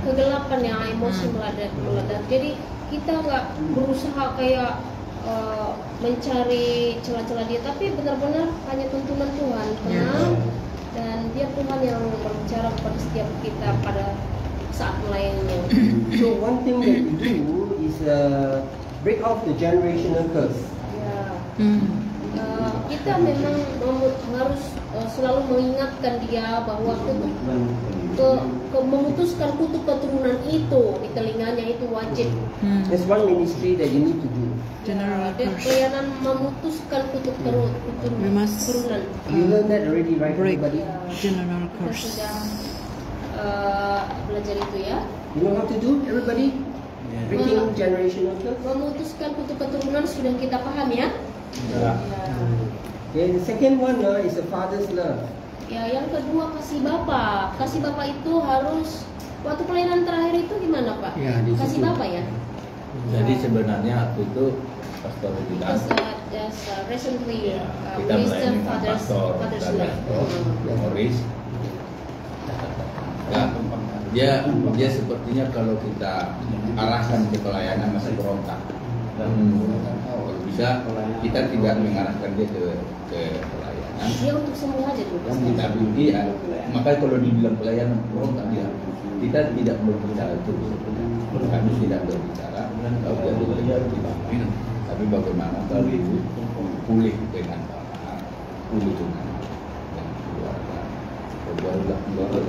kegelapan yang emosi meledak. Jadi kita nggak berusaha kayak mencari celah-celah dia, tapi benar-benar hanya tuntunan Tuhan, tenang, dan dia Tuhan yang berbicara kepada setiap kita pada saat melayaninya. So one thing that we do is break off the generational curse. Kita memang harus selalu mengingatkan dia bahwa memutuskan kutuk keturunan itu di telinganya itu wajib. There's one ministry that you need to do. General curse. Pelayanan memutuskan kutuk keturunan. You learned that already, right, Break everybody? general Kita curse. sudah belajar itu ya. You know how to do, everybody? Breaking generational curse. Memutuskan kutuk keturunan sudah kita paham ya. Okay, the second one is the father's love. Ya, yang kedua kasih Bapa. Kasih Bapa itu harus waktu pelayanan terakhir itu gimana Pak? Ya, di Kasih situ. Bapa ya. Jadi sebenarnya waktu itu pastor bilang Recently kita melayani pastor Father's dan Love. Morris. Ya, dia sepertinya kalau kita arahkan ke pelayanan masih berontak. Kalau bisa kita tidak mengarahkan dia ke pelayanan. Dia untuk sembuh aja dulu. Tapi dia, makanya kalau dibilang pelayanan berontak dia, kita tidak berbicara itu. Kami tidak berbicara, tapi bagaimana kalau itu pulih dengan pulih dengan keluarga juga.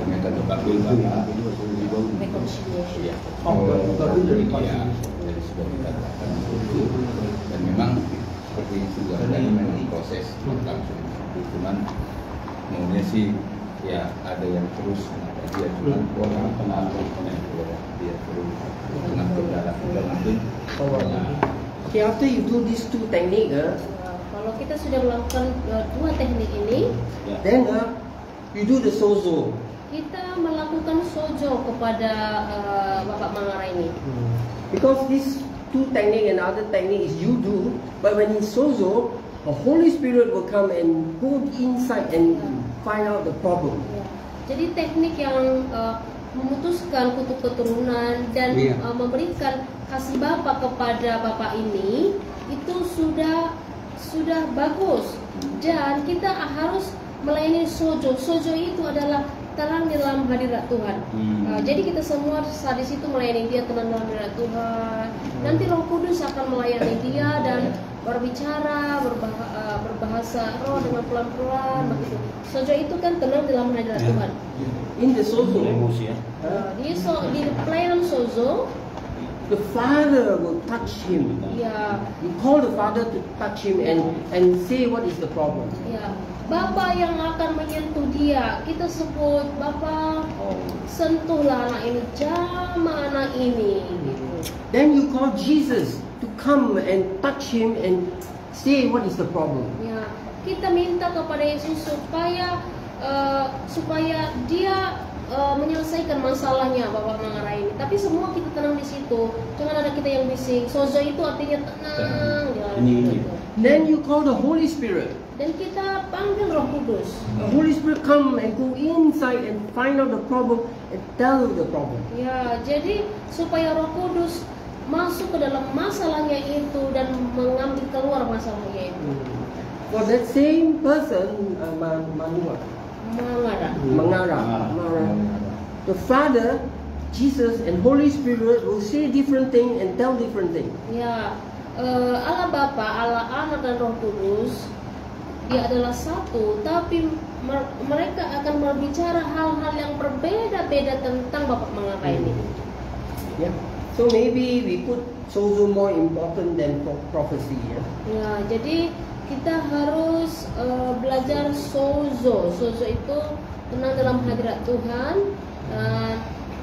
Mereka terpanggil Bapak Reconciliation. dari sudah dikatakan itu, dan memang seperti yang sudah tadi memang proses langsung, cuman maunya sih ya ada yang terus dia cuman orang pengaruh dia terus mengatur dalam mungkin. Okay, after you do these two techniques, Kalau kita sudah melakukan dua teknik ini, then you do the sozo. kita melakukan sojo kepada Bapak Mangara ini. Because these two technique and other technique is you do, but when you sozo, the Holy Spirit will come and go inside and find out the problem. Ya. Jadi teknik yang memutuskan kutuk keturunan dan memberikan kasih Bapa kepada Bapak ini itu sudah bagus, dan kita harus melayani sojo. Sojo itu adalah tenang di dalam hadirat Tuhan. Jadi kita semua saat di situ melayani dia tenang dalam hadirat Tuhan. Nanti Roh Kudus akan melayani dia dan berbicara, berbahasa roh dengan pelan-pelan begitu. Sojo itu kan tenang dalam hadirat Tuhan. In the sozo, Di pelayanan sozo, the Father will touch him. ya, You call the Father to touch him and say what is the problem. ya, Bapa yang akan menyentuh dia, kita sebut Bapa, sentuhlah anak ini, jamah anak ini, gitu. Then you call Jesus to come and touch him and say what is the problem. Ya, kita minta kepada Yesus supaya dia menyelesaikan masalahnya Bapak Mangara ini. Tapi semua kita tenang di situ, jangan ada kita yang bising. Sozo itu artinya tenang, gitu. Then you call the Holy Spirit. Dan kita panggil Roh Kudus. The Holy Spirit come and go inside and find out the problem and tell you the problem. Ya, jadi supaya Roh Kudus masuk ke dalam masalahnya itu dan mengambil keluar masalahnya itu. For that same person, Mangara, the Father, Jesus, and Holy Spirit will say different thing and tell different thing. Ya, Allah Bapa, Allah Anak dan Roh Kudus, dia adalah satu, tapi mereka akan berbicara hal-hal yang berbeda-beda tentang Bapak Mangara ini. Yeah. So maybe we put sozo more important than prophecy. Ya, jadi kita harus belajar sozo. Sozo itu tenang dalam hadirat Tuhan.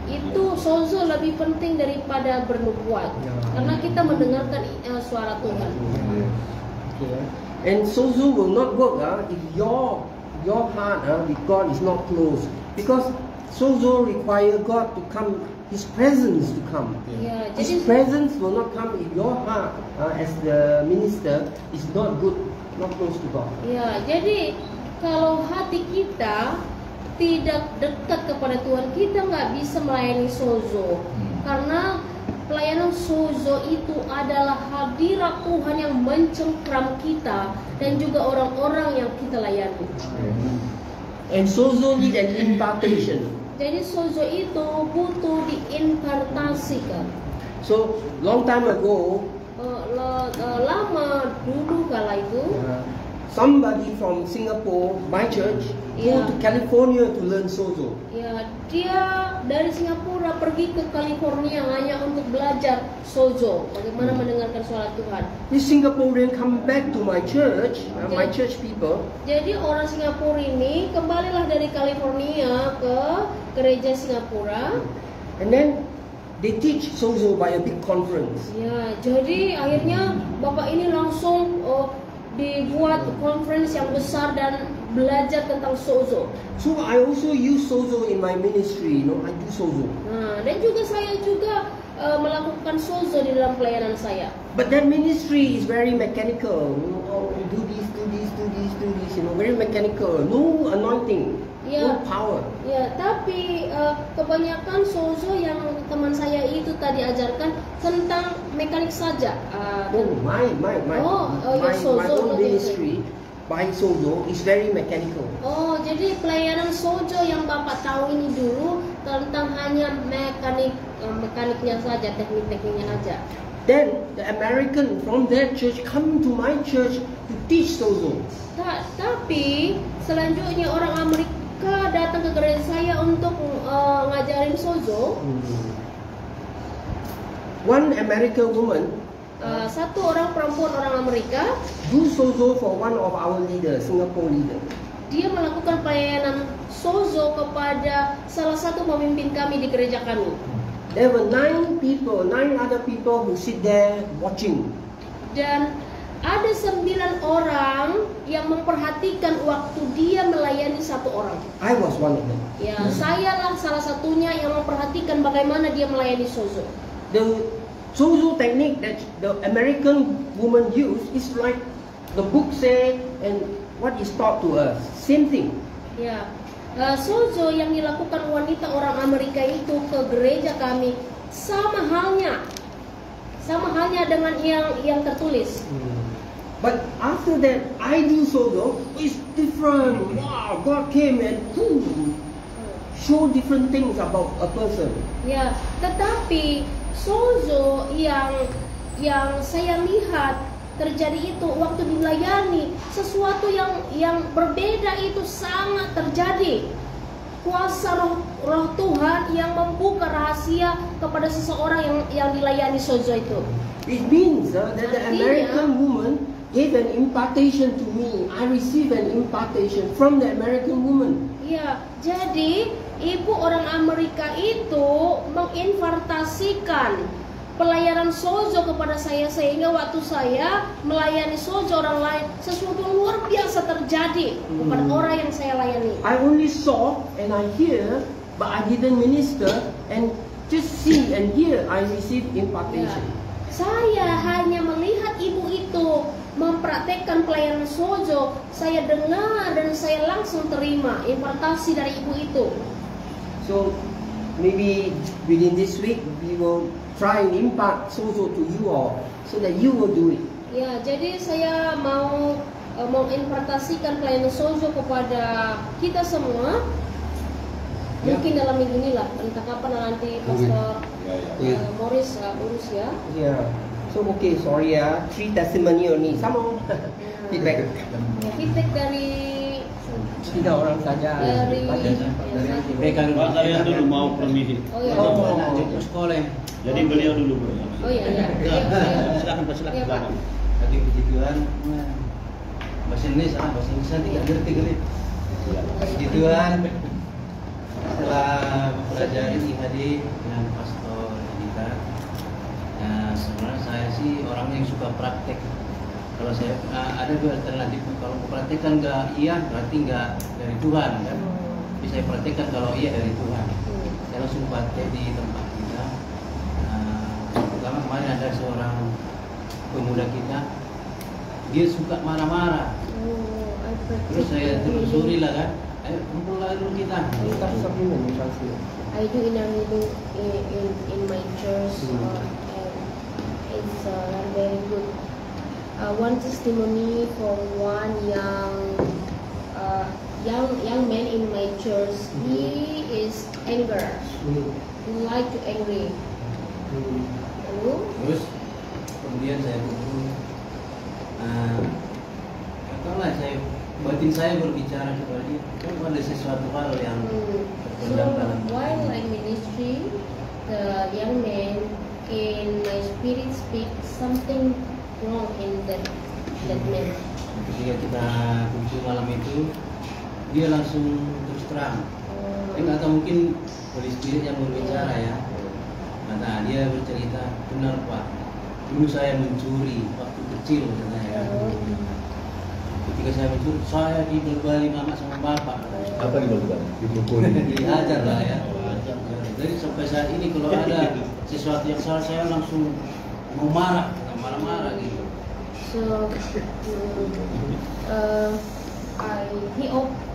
Itu sozo lebih penting daripada bernubuat, karena kita mendengarkan suara Tuhan. Okay. And sozo will not work if your heart with God is not close, because sozo require God to come, His presence to come. Ya, His jadi presence will not come if your heart as the minister is not good, not close to God. ya, jadi kalau hati kita tidak dekat kepada Tuhan, kita nggak bisa melayani sozo. Karena pelayanan sozo itu adalah hadirat Tuhan yang mencengkram kita dan juga orang-orang yang kita layani. And sozo need an impartation. Jadi sozo itu butuh diimpartasikan. So long time ago, Lama dulu kala itu, somebody from Singapore, my church, go to California to learn sozo. ya dia dari Singapura pergi ke California hanya untuk belajar sozo, bagaimana mendengarkan suara Tuhan. This Singaporean come back to my church people. Jadi orang Singapura ini kembalilah dari California ke gereja Singapura. And then they teach sozo by a big conference. Ya, jadi akhirnya Bapak ini langsung dibuat conference yang besar dan belajar tentang sozo. So I also use sozo in my ministry. I do sozo. Nah, dan juga saya juga melakukan sozo di dalam pelayanan saya. But that ministry is very mechanical. Do this, do this, do this, do this. Very mechanical. No anointing, no power. Ya, tapi kebanyakan sozo yang teman saya itu tadi ajarkan tentang mekanik saja. My own ministry by sozo is very mechanical. Oh, jadi pelayanan sozo yang Bapak tahu ini dulu tentang hanya mekaniknya saja, tekniknya aja. Then the American from their church come to my church to teach sozo. Tapi selanjutnya orang Amerika datang ke gereja saya untuk ngajarin sozo. One American woman, satu orang perempuan orang Amerika, do sozo for one of our leaders, Singapore leader. Dia melakukan pelayanan sozo kepada salah satu pemimpin kami di gereja kami. There were 9 other people who sit there watching. Dan ada 9 orang yang memperhatikan waktu dia melayani satu orang. I was one of them. Ya, sayalah salah satunya yang memperhatikan bagaimana dia melayani sozo. The sozo technique that the American woman use is like the book say and what is taught to us. Same thing. Ya, sozo yang dilakukan wanita orang Amerika itu ke gereja kami sama halnya dengan yang tertulis. But after that, I do sozo. It's different. Wow, God came and show different things about a person. Ya, tetapi sozo yang saya lihat terjadi itu waktu dilayani, sesuatu yang berbeda itu sangat terjadi. Kuasa roh Tuhan yang membuka rahasia kepada seseorang yang dilayani sozo itu. It means that the American woman gave an impartation to me. I received an impartation from the American woman. Ya, jadi ibu orang Amerika itu menginfartasikan pelayanan sozo kepada saya, sehingga waktu saya melayani sozo orang lain, sesuatu luar biasa terjadi kepada orang yang saya layani. I only saw and I hear, but I didn't minister, and just see and hear I received impartation. Ya. Saya hanya melihat ibu itu mempraktekkan pelayanan sozo, saya dengar dan saya langsung terima impartasi dari ibu itu. So maybe within this week we will try and impart sozo to you all, so that you will do it. Ya, jadi saya mau impartasikan pelayanan sozo kepada kita semua. Mungkin dalam minggu ini lah, entah kapan nanti Pastor Morris urus ya. Yeah. So okay, sorry 3 testimony only. Some more feedback. Ya, feedback dari 3 orang saja. Dari Pak, saya dulu mau permisi. Oh ya. Untuk sekolah. Jadi beliau dulu. Oh iya. Silakan Pak, silakan. Iya, Pak. Tadi puji Tuhan. Bahasa Indonesia tidak ngerti kali. Puji Tuhan. Setelah belajar IHD dengan Pastor Dita, ya sebenarnya saya sih orang yang suka praktek. Kalau saya ada 2 alternatif, kalau mau praktek kan nggak iya, berarti nggak dari Tuhan kan. Bisa saya praktekkan kalau iya dari Tuhan. Saya langsung praktek di tempat kita. Pertama kemarin ada seorang pemuda kita, dia suka marah-marah. Terus saya telusuri lah kan. Ayo kumpul lagi dulu kita. Kita supplement translate. I do inner healing in my church, and it's very good. One testimony from one young man in my church. He is anger. He like to angry. Lalu, Terus kemudian saya kumpul. Katakanlah batin saya berbicara kepada dia. Kan ada sesuatu hal yang so terpendam dalam while I ministry, the young man in my spirit speak something wrong in that man. Ketika kita kumpul malam itu, dia langsung terus terang. Nggak tahu, mungkin Holy Spirit yang berbicara ya. Nah, dia bercerita, benar Pak, dulu saya mencuri waktu kecil katanya. Ketika saya mencuri, saya dibeli mama sama bapak. Apa dilakukan? Dipukul. Diajar lah ya. Jadi sampai saat ini kalau ada sesuatu yang salah, saya langsung mau marah-marah gitu. So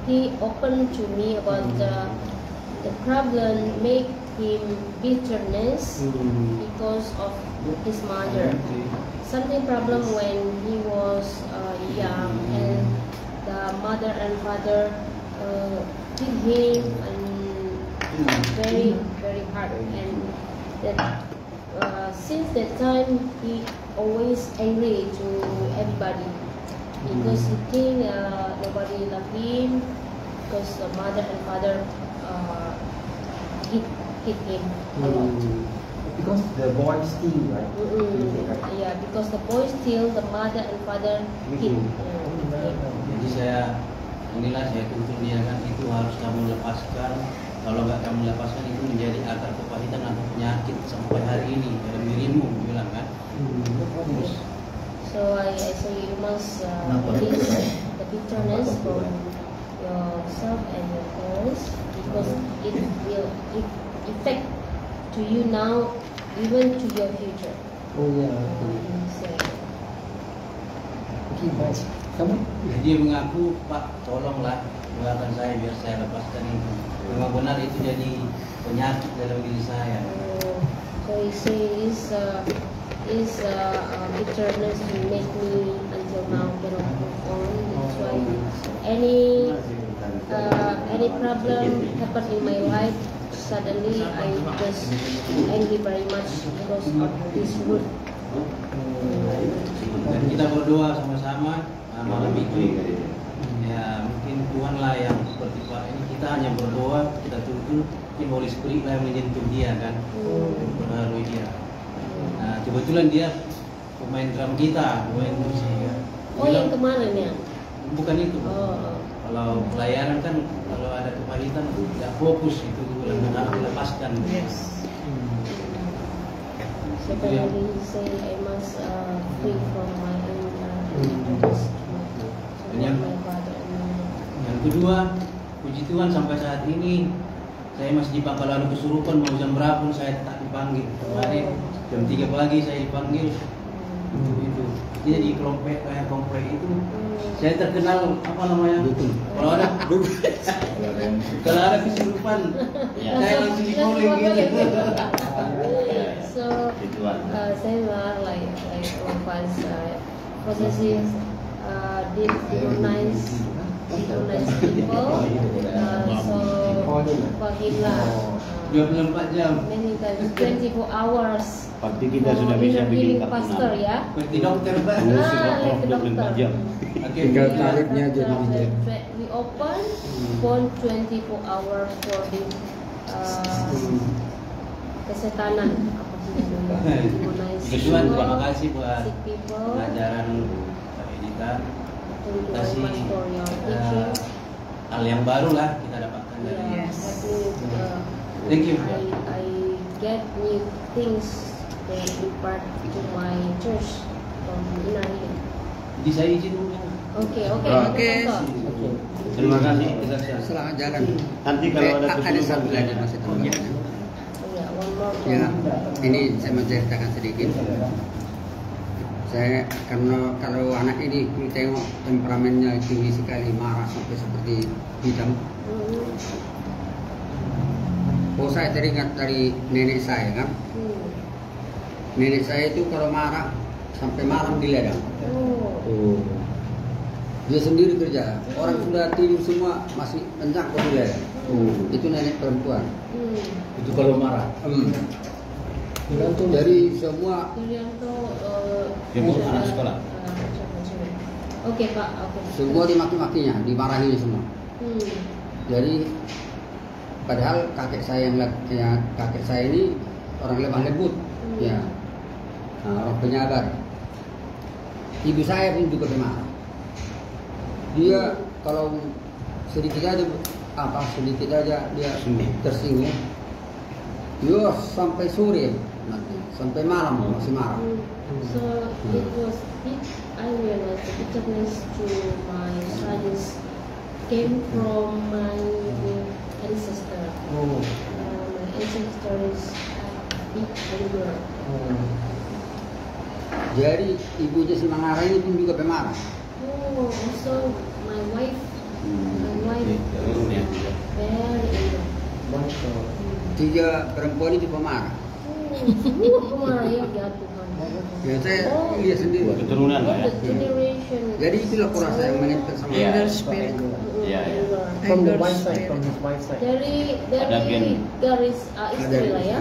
he opened to me about the problem make him bitterness because of his mother. Something problem when he was young, and the mother and father hit him and very hard, and that since that time he always angry to everybody because he think nobody love him because the mother and father hit him a lot. Because the boy steal, right? Yeah, because the boy steal, the mother and father hit him. Jadi saya tuntut dia kan, itu harus kamu lepaskan. Kalau nggak kamu lepaskan, itu menjadi akar kepahitan atau penyakit sampai hari ini dalam dirimu, bilang kan. Terus So I say you must release the bitterness from yourself and your parents because it will affect to you now, even to your future. Oh yeah. Okay, baik. Kamu? dia mengaku, Pak, tolonglah doakan saya biar saya lepaskan itu. Memang benar itu jadi penyakit dalam diri saya. So he says bitterness will make me until now cannot move on. That's why any problem happen in my life, suddenly I just angry very much because of this root. Dan kita berdoa sama-sama malam itu. Ya mungkin Tuhan lah yang seperti Pak ini, kita hanya berdoa, kita tunggu mungkin Holy Spirit lah yang menyentuh dia kan, mempengaruhi dia. Nah kebetulan dia pemain drum kita, pemain musik ya. Oh yang kemarin ya? Bukan itu. Oh. Kalau pelayanan kan kalau ada kepahitan tidak fokus itu harus dilepaskan. Yes. So finally he say I must free from my bitterness. Yang kedua, puji Tuhan sampai saat ini saya masih dipanggil, lalu kesurupan mau jam berapa pun saya tak dipanggil. Kemarin jam 3 pagi saya dipanggil. Itu jadi kelompok kayak komplek itu saya terkenal apa namanya, kalau ada kesurupan saya langsung di-calling gitu. So saya like once possessive demonize people, so for him lah 24 jam. many times 24 hours. Pasti kita sudah bisa bikin pastor ya. Seperti dokter Pak. Like dokter. Tinggal tarifnya aja So, di we open phone 24 hours for the kesetanan apa sih namanya? Demonize Tuhan, terima people, kasih buat sick people. pengajaran Pak Edita. Thank you very Kasih much for your teaching. hal yang baru lah kita dapatkan dari Yeah, Thank you. I get new things that impart to my church from inner healing. Jadi saya izin dulu. Oke. Terima kasih. Selamat jalan. Nanti kalau ada Ada satu lagi masih teman. One more Ya, time. ini saya menceritakan sedikit. Saya karena kalau anak ini tengok temperamennya tinggi sekali, marah sampai seperti hitam. Oh, saya teringat dari nenek saya kan. Nenek saya itu kalau marah sampai malam di ladang. Dia sendiri kerja. Orang sudah tidur semua masih kencang di ladang. Itu nenek perempuan. Itu kalau marah. Dari semua anak sekolah. Oke Pak, oke. semua dimaki-makinya, dimarahinya semua. Jadi padahal kakek saya ini orang lemah lembut, ya, orang penyabar. Ibu saya pun juga marah. Dia kalau sedikit aja dia tersinggung, dia sampai sore nanti, sampai malam masih marah. So it was I realized the bitterness to my sons came from my ancestor. My ancestor is big anger. Jadi ibunya si Mangara ini pun juga pemarah. Also my wife very angry. 3 perempuan itu pemarah. Semua pemarah ya Tuhan. Ya saya lihat sendiri. Keturunan Pak ya. Generation. Jadi itulah kurasa yang menempel sama Iya. Spirit. Iya. From the wife side, from his wife side. Dari Ada gen. garis istri lah ya.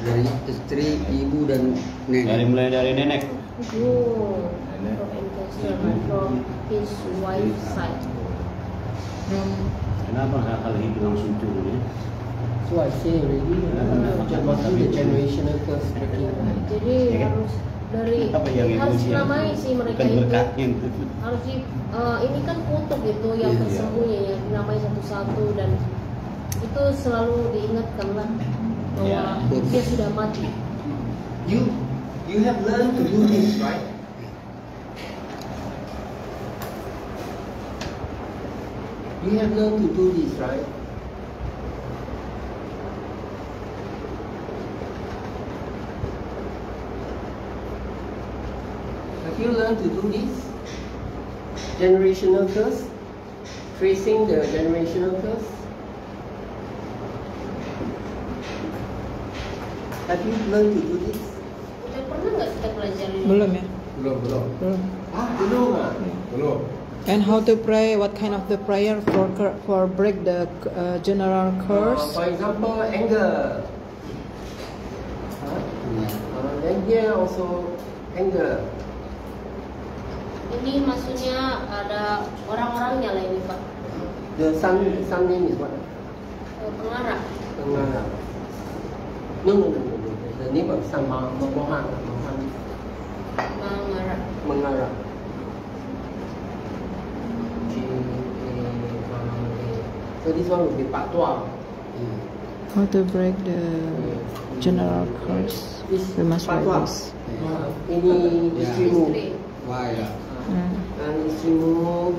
Dari istri, ibu dan Mulai dari nenek. From ancestor, from his wife's side. Kenapa hal-hal itu langsung turun ya? So I say already, must be the generational curse breaking. Jadi harus dari Apa yang harus emosi? dinamai sih mereka Bukan itu. berkatnya itu. Harus ini kan kutuk itu yang Iya. tersembunyi ya, dinamai satu-satu dan itu selalu diingatkan lah bahwa Iya. dia sudah mati. You have learned to do this, right? You have learned to do this, right? Have you learned to do this? Generational curse? Tracing the generational curse? Have you learned to do this? Udah pernah nggak kita pelajari? Belum ya? belum. Belum. Belum ah? Belum. And how to pray? What kind of the prayer for break the general curse? For example, anger. Then here also anger. Ini maksudnya ada orang-orangnya lah ini Pak. The son name is what? Pengarah. Pengarah. No. The name of son Mengarah. Mengarah. So this one will be part 12. How to break the general curse? We must write this. Ini istrimu. Wah ya. Dan istrimu.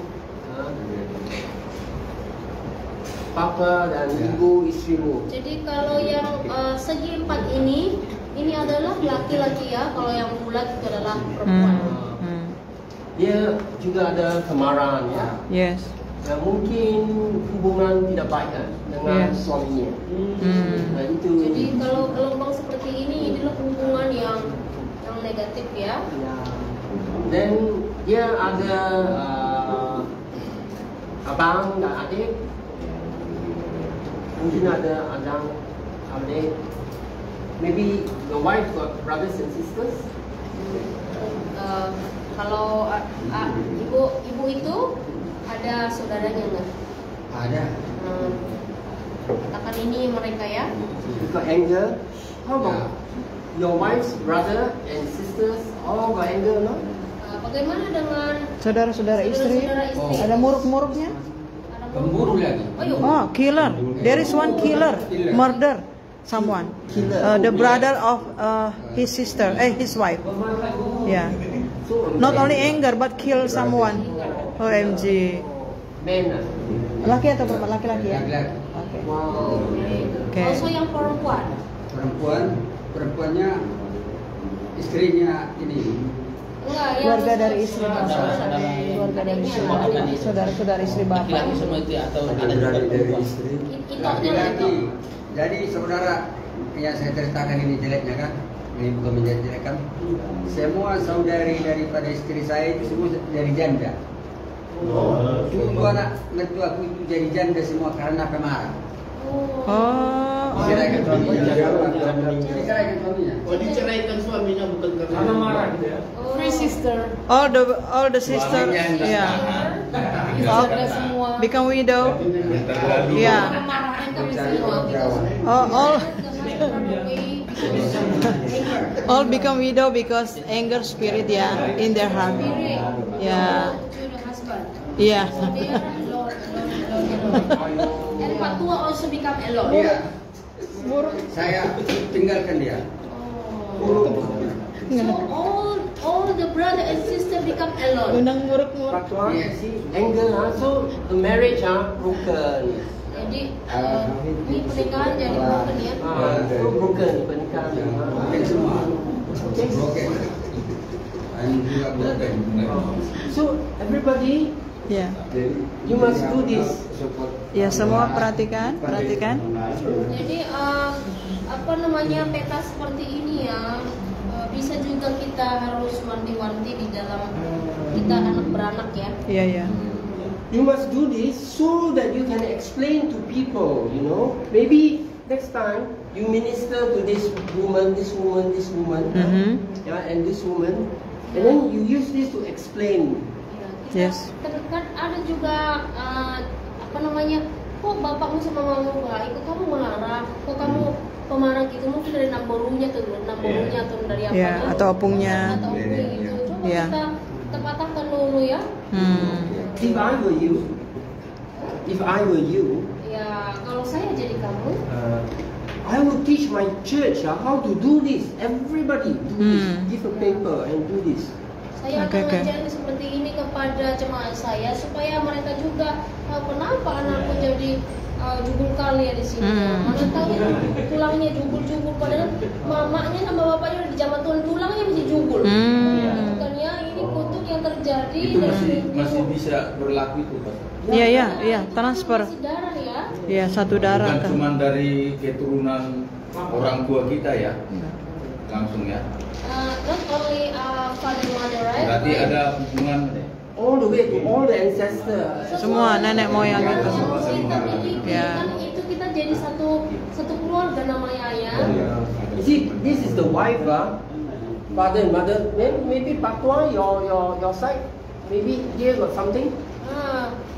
Papa dan ibu istrimu. Jadi kalau yang segi 4 ini adalah laki-laki ya. Kalau yang bulat itu adalah perempuan. Dia juga ada kemarahan ya. Yes. Ya, mungkin hubungan tidak baik ya, dengan Yes. suaminya. Nah, itu. Jadi kalau gelombang seperti ini adalah hubungan yang negatif ya. Dan dia ada abang dan adik. Mungkin ada abang, adik. Maybe the wife got brothers and sisters. Kalau ibu itu ada saudaranya nggak? Ada. Katakan ini mereka ya. You got anger. How about your wife's brother and sisters all got anger, no? Bagaimana dengan Saudara-saudara istri? Ada muruk-muruknya? Pemburu lagi. Oh, killer. There is one killer. Murder someone. The brother of his sister, his wife. Yeah. Not only anger but kill someone. OMG. Men. Laki atau perempuan? Laki-laki ya? Laki-laki. Oke. Wow. Oke. Also yang perempuannya Perempuannya istrinya ini Enggak, yang Keluarga dari istri bapak. saudara. Keluarga dari istri Adiknya. bapak. Saudara-saudara istri bapak. Laki-laki semua itu atau ada juga Dari perempuan? istri. Itoknya lah itu. Jadi saudara yang saya ceritakan ini jeleknya kan, ini bukan menjadi jelek kan. Semua saudari daripada istri saya itu semua dari janda. Dua anak mertuaku itu jadi janda semua karena pemarah. Oh. Diceraikan suaminya. Diceraikan suaminya. Oh, diceraikan suaminya bukan karena marah gitu ya? Three sister. All the sister, yeah. Oh, Saudara semua. become widow. Yeah. Marahin kami semua. All become widow because anger spirit, yeah, in their heart. Yeah. To the husband. Yeah. So they are alone. And Pak Tua also become alone. Dia, saya tinggalkan dia. So all the brother and sister become alone. Unang muruk-muruk. Fatwa, see, anger also the marriage broken. Jadi ini pernikahan jadi broken ya. Broken pernikahan. Broken semua. Broken. Dan juga broken. So everybody, Yeah. you must do this. Ya, semua perhatikan. Jadi apa namanya peta seperti ini ya bisa juga kita harus wanti-wanti di dalam kita anak beranak ya. Iya, iya. You must do this so that you can explain to people, you know. Maybe next time you minister to this woman, yeah, and this woman, and then you use this to explain. Ya, Yes. kan ada juga apa namanya, kok bapakmu sama mamamu nggak ikut, kamu melarang, kok kamu pemarah gitu, mungkin dari namborunya atau dari apa Ya, atau opungnya. atau opungnya gitu. Coba Ya. kita patahkan dulu ya. If I were you, Ya kalau saya jadi kamu, I will teach my church how to do this. Everybody do this. Give a paper and do this. saya Oke, akan oke. ngajarin seperti ini kepada jemaat saya supaya mereka juga kenapa anakku jadi jubul kali ya di sini. Mana tahu itu tulangnya jubul-jubul, padahal mamanya sama bapaknya udah di zaman Tuhan tulangnya masih jubul. Bukannya ini kutuk yang terjadi Itu masih bisa berlaku itu, Pak. Iya, transfer. Masih darah ya. Iya, satu darah Bukan kan. cuma dari keturunan orang tua kita ya, langsung ya. Not only father mother, right? Berarti ada hubungan All the way to all the ancestors. Semua nenek moyang itu. Ya. Kan itu kita jadi satu keluarga namanya ya. You see, this is the wife, father and mother. Maybe Patwa, your side, maybe dia got something.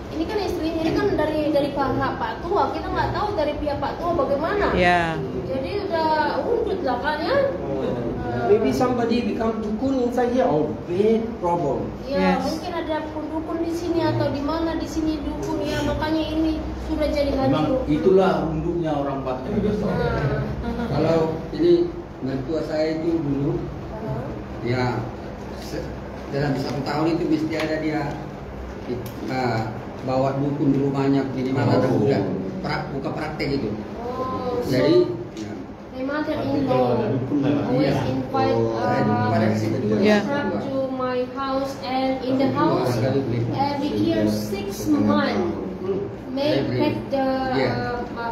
Ini kan istrinya, ini kan dari Pak Tua, kita nggak tahu dari pihak Pak Tua bagaimana. Ya. Jadi udah undut lah kan ya. Maybe somebody become dukun inside here. Oh, big problem. Ya Yes. mungkin ada dukun di sini atau di mana di sini dukun ya, makanya ini sudah jadi memang hancur. itulah unduknya orang Batak. Kalau ini mertua saya itu dulu, ya dalam 1 tahun itu mesti ada dia bawa dukun di rumahnya di mana ada udah buka praktek itu. Jadi My mother-in-law always invite Yeah. come to my house, and in the house every year 6 months make the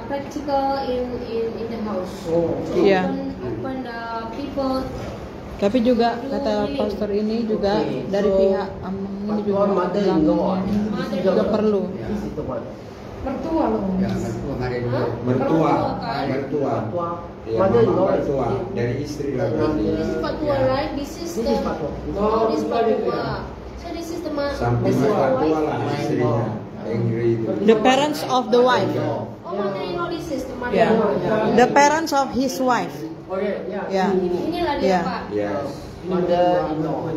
practical in the house. Yeah. Open the people. Tapi juga kata pastor ini juga dari pihak ini juga mother-in-law. juga perlu. This is the one. Mertua loh. ya mertua hari dulu. Mertua. Patwa. Iya, Mother-in-law is mertua dari istri lah. This is Patua, right? This is This the is Patwa. Oh, this is Patua. So this is the Samping this is the mertua wife. lah istrinya, Engri itu. The parents of the wife. Oh, mother-in-law, this is the Yeah. mother-in-law. The parents of his wife. Oh yeah, Yeah. ini. Inilah dia Yeah. Pak. Yes. Mother-in-law.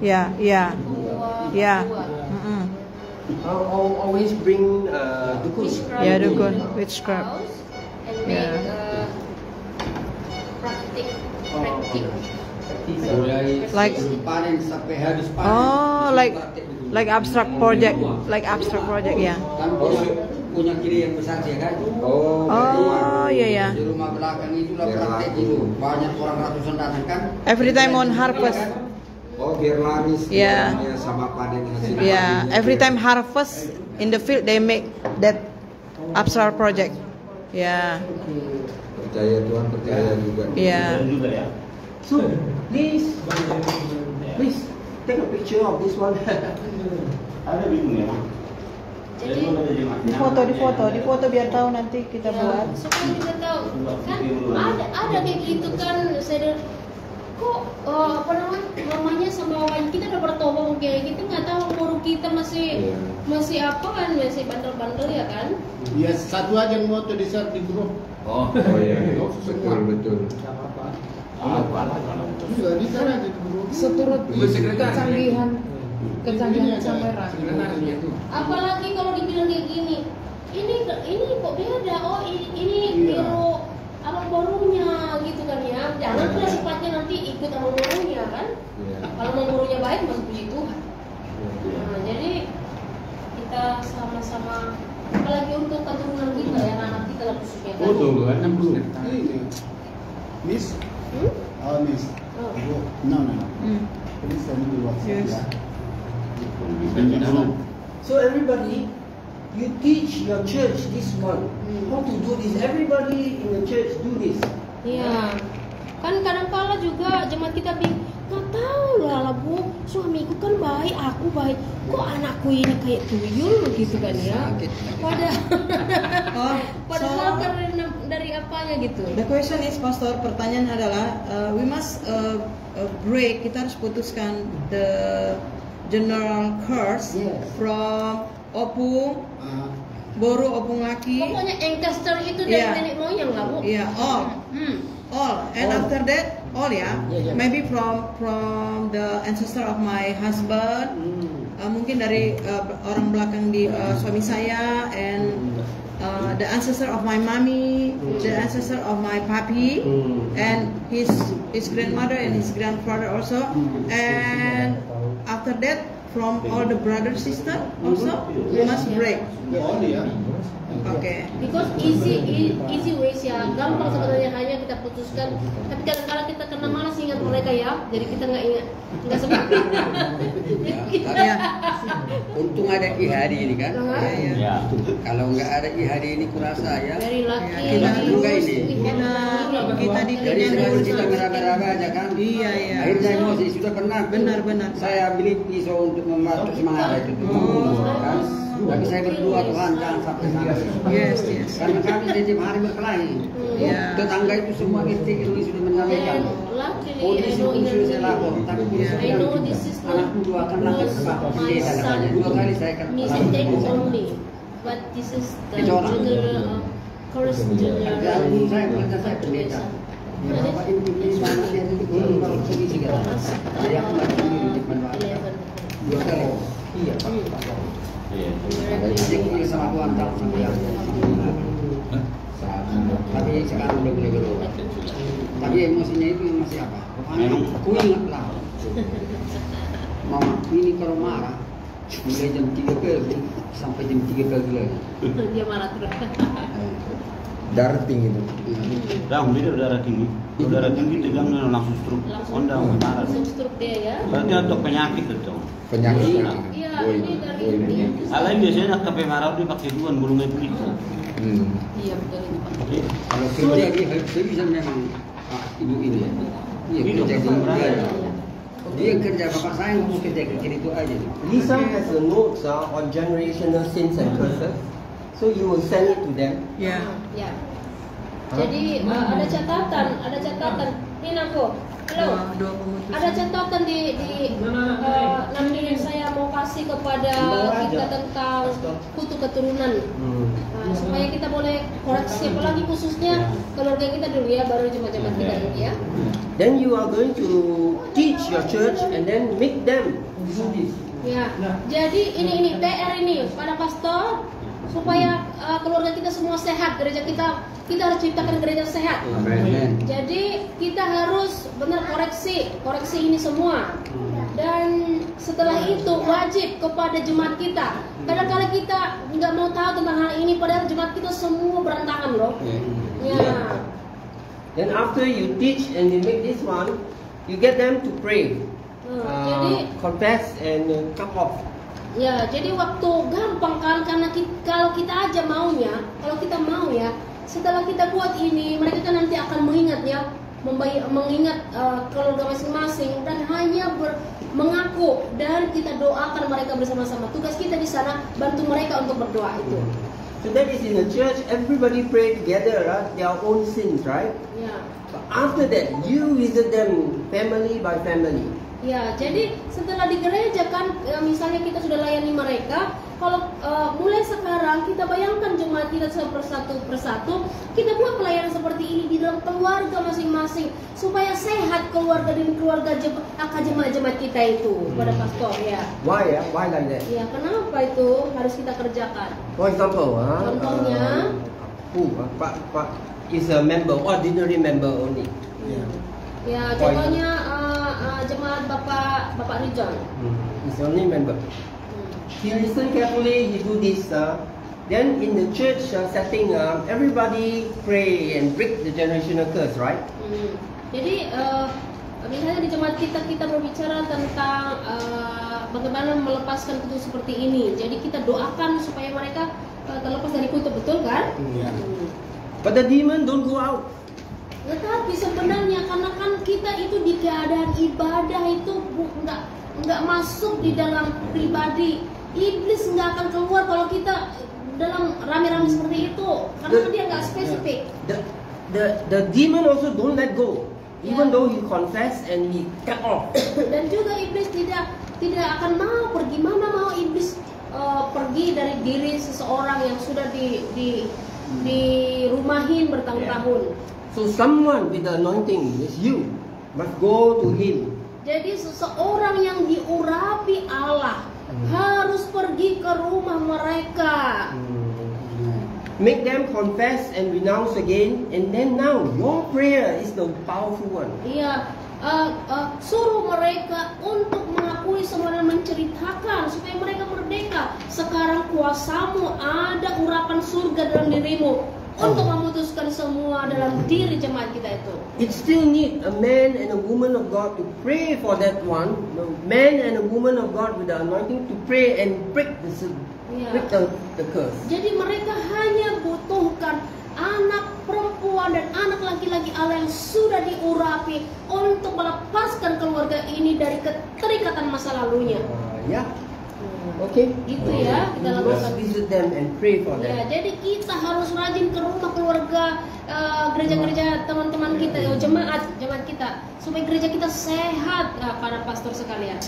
Ya, ya. Patua. Ya. Patua. Always bring dukun. Witchcraft Ya, in dukun, the witchcraft. house and make praktik. Mulai Like- panen sampai habis panen. Oh, Mesti like praktek dulu. like abstract project, ya. Kan punya kiri yang besar ya kan. Oh, iya ya. Di rumah belakang itulah praktek itu. Banyak orang ratusan datang kan. Every time on harvest. Oh, biar laris. Yeah. Ya, sama panen hasil. Yeah, panennya. every time harvest in the field they make that Absar project. Yeah. Percaya Tuhan, percaya juga. Yeah. So, please take a picture of this one. Jadi Di foto biar tahu nanti kita buat. supaya kita tahu kan ada kayak gitu kan saya kok apa namanya sama orang kita udah bertobat kayak kita nggak tahu umur kita masih apa kan masih bandel-bandel ya kan. Ya satu aja yang foto di share di grup. Oh iya, betul. Sudah di sana di grup. Seturut kecanggihan kamera. Apalagi kalau dibilang kayak gini, ini kok beda, oh ini biru abang borunya gitu kan ya. Jangan pula sifatnya nanti ikut abang borunya kan. Kalau abang borunya baik masih puji Tuhan. Nah, jadi kita sama-sama, apalagi untuk keturunan kita ya, anak kita lah khususnya kan. Miss? Hmm? Oh, Miss. Oh. No. Yes. So everybody, you teach your church this one. How to do this? Everybody in the church do this. Iya, kan kadang-kala juga jemaat kita bingung, nggak tahu lah Bu, suamiku kan baik, aku baik, kok anakku ini kayak tuyul gitu kan ya? Padahal dari apanya gitu? The question is, Pastor, pertanyaan adalah we must break. Kita harus putuskan the general curse from opung, boru, opung laki. Pokoknya ancestor itu dari nenek moyang lah Bu. Yeah, all. And after that, all maybe from the ancestor of my husband, mungkin dari orang belakang di suami saya, and the ancestor of my mommy, the ancestor of my papi, and his grandmother and his grandfather also, and after that from all the brother sister also we must break. Okay. Because easy ways ya, gampang sebenarnya, hanya kita putuskan. Tapi kadang-kadang kita kena malas ingat mereka ya, jadi kita nggak sempat. Untung ada IHD ini kan. Ya. Kalau nggak ada IHD ini kurasa ya. Dari laki. Kita Jadi semua kita meraba-raba aja kan. Iya. Akhirnya emosi sudah pernah. Benar. Saya beli pisau untuk membantu semangat itu. Kan? Tapi saya berdoa Tuhan jangan sampai sana. Yes. Karena kami setiap hari berkelahi. Yeah. Tetangga itu semua RT ini sudah menyampaikan. Polisi pun sudah saya lapor. Tapi polisi bilang anakku dua akan lapor ke Pak Pendeta katanya. 2 kali saya akan lapor. Only, but this is the Dicorak. general curse Dan general. saya bukan saya pendeta. Ya Bapak ini mana dia itu kalau polisi kan. Jadi aku nggak sendiri di depan 2 kali. Iya Pak. Jadi sama Tuhan tahu sampai yang tapi sekarang udah boleh berubah. Tapi emosinya itu masih apa? Aku ingat lah. Mama ini kalau marah mulai jam 3 pagi sampai jam 3 pagi lagi. Dia marah terus. Darah tinggi itu. Beda darah tinggi. Kalau darah tinggi tegang langsung stroke. Marah. Langsung stroke dia ya. Berarti untuk penyakit itu. Penyakit. Iya, ini dari Alain biasanya KP marah dia pakai duan gulungnya begitu. Iya betul itu Pak. Kalau kerja dia bisa memang ibu ini. Iya kerja dia kerja bapak saya ngomong kerja itu aja. Lisa has a notes on generational sins and curses. So you will send it to them. Yeah. Ya. Jadi ada catatan. Ini aku. Halo. Ada catatan di nanti yang saya mau kasih kepada kita tentang kutu keturunan. Supaya kita boleh koreksi, apalagi khususnya keluarga kita dulu ya, baru jemaat-jemaat kita dulu ya. Then you are going to teach your church and then make them do this. Ya. Jadi ini PR ini pada pastor supaya keluarga kita semua sehat, gereja kita harus ciptakan gereja sehat. Amen. Jadi kita harus benar koreksi ini semua. Dan setelah itu wajib kepada jemaat kita. Kadang-kadang kita nggak mau tahu tentang hal ini, padahal jemaat kita semua berantakan loh. Ya. Then after you teach and you make this one, you get them to pray. confess and come off. Ya, jadi waktu gampang kan, karena kalau kita aja maunya, kalau kita mau ya, setelah kita buat ini, mereka kan nanti akan mengingat ya, mengingat keluarga masing-masing dan hanya mengaku dan kita doakan mereka bersama-sama. Tugas kita di sana bantu mereka untuk berdoa itu. So that is in the church, everybody pray together, their own sins, right? Ya. But after that, you visit them family by family. Ya, jadi setelah di gereja kan, misalnya kita sudah layani mereka, kalau mulai sekarang kita bayangkan jemaat kita persatu, kita buat pelayanan seperti ini di dalam keluarga masing-masing supaya sehat keluarga dan keluarga jemaat kita itu pada pastor ya. Why ya? Why like that? Ya, kenapa itu harus kita kerjakan? For example, contohnya, Pak is a member, ordinary member only. Ya, contohnya jemaat Bapak Rizal. He's only member. He listen carefully, he do this. Then in the church setting, everybody pray and break the generational curse, right? Jadi misalnya di jemaat kita berbicara tentang bagaimana melepaskan kutuk seperti ini. Jadi kita doakan supaya mereka terlepas dari kutuk, betul kan? But the demon don't go out. Tetapi sebenarnya karena kan kita itu di keadaan ibadah itu nggak masuk di dalam pribadi, iblis nggak akan keluar kalau kita dalam rame-rame seperti itu karena dia nggak spesifik. The demon also don't let go, even though he confess and he cut off. Dan juga iblis tidak akan mau pergi. Mana mau iblis pergi dari diri seseorang yang sudah dirumahin bertahun-tahun. So someone with the anointing is you must go to him. Jadi seseorang yang diurapi Allah harus pergi ke rumah mereka. Make them confess and renounce again, and then now your prayer is the powerful one. Iya, suruh mereka untuk mengakui semua dan menceritakan supaya mereka merdeka. Sekarang kuasamu, ada urapan surga dalam dirimu untuk memutuskan semua dalam diri jemaat kita itu. It still need a man and a woman of God to pray for that one. The man and a woman of God with the anointing to pray and break the curse. Jadi mereka hanya butuhkan anak perempuan dan anak laki-laki Allah yang sudah diurapi untuk melepaskan keluarga ini dari keterikatan masa lalunya. Okay. Gitu ya, kita lakukan. Visit them and pray for them. Ya, jadi kita harus rajin ke rumah keluarga, gereja-gereja teman-teman kita, jemaat kita, supaya gereja kita sehat, para pastor sekalian.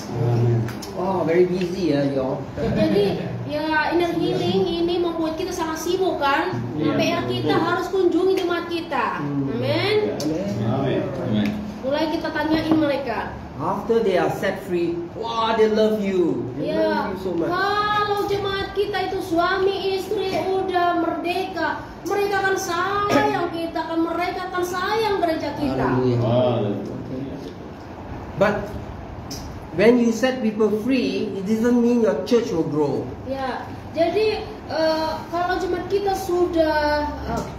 Oh, very busy ya, yo. Jadi ya inner healing ini membuat kita sangat sibuk kan. PR kita harus kunjungi jemaat kita. Amin. Amin. Mulai kita tanyain mereka. After they are set free, wow, they love you. They love you so much. Kalau jemaat kita itu suami istri udah merdeka, mereka akan sayang kita, mereka akan sayang gereja kita. But when you set people free, it doesn't mean your church will grow. Ya, jadi kalau jemaat kita sudah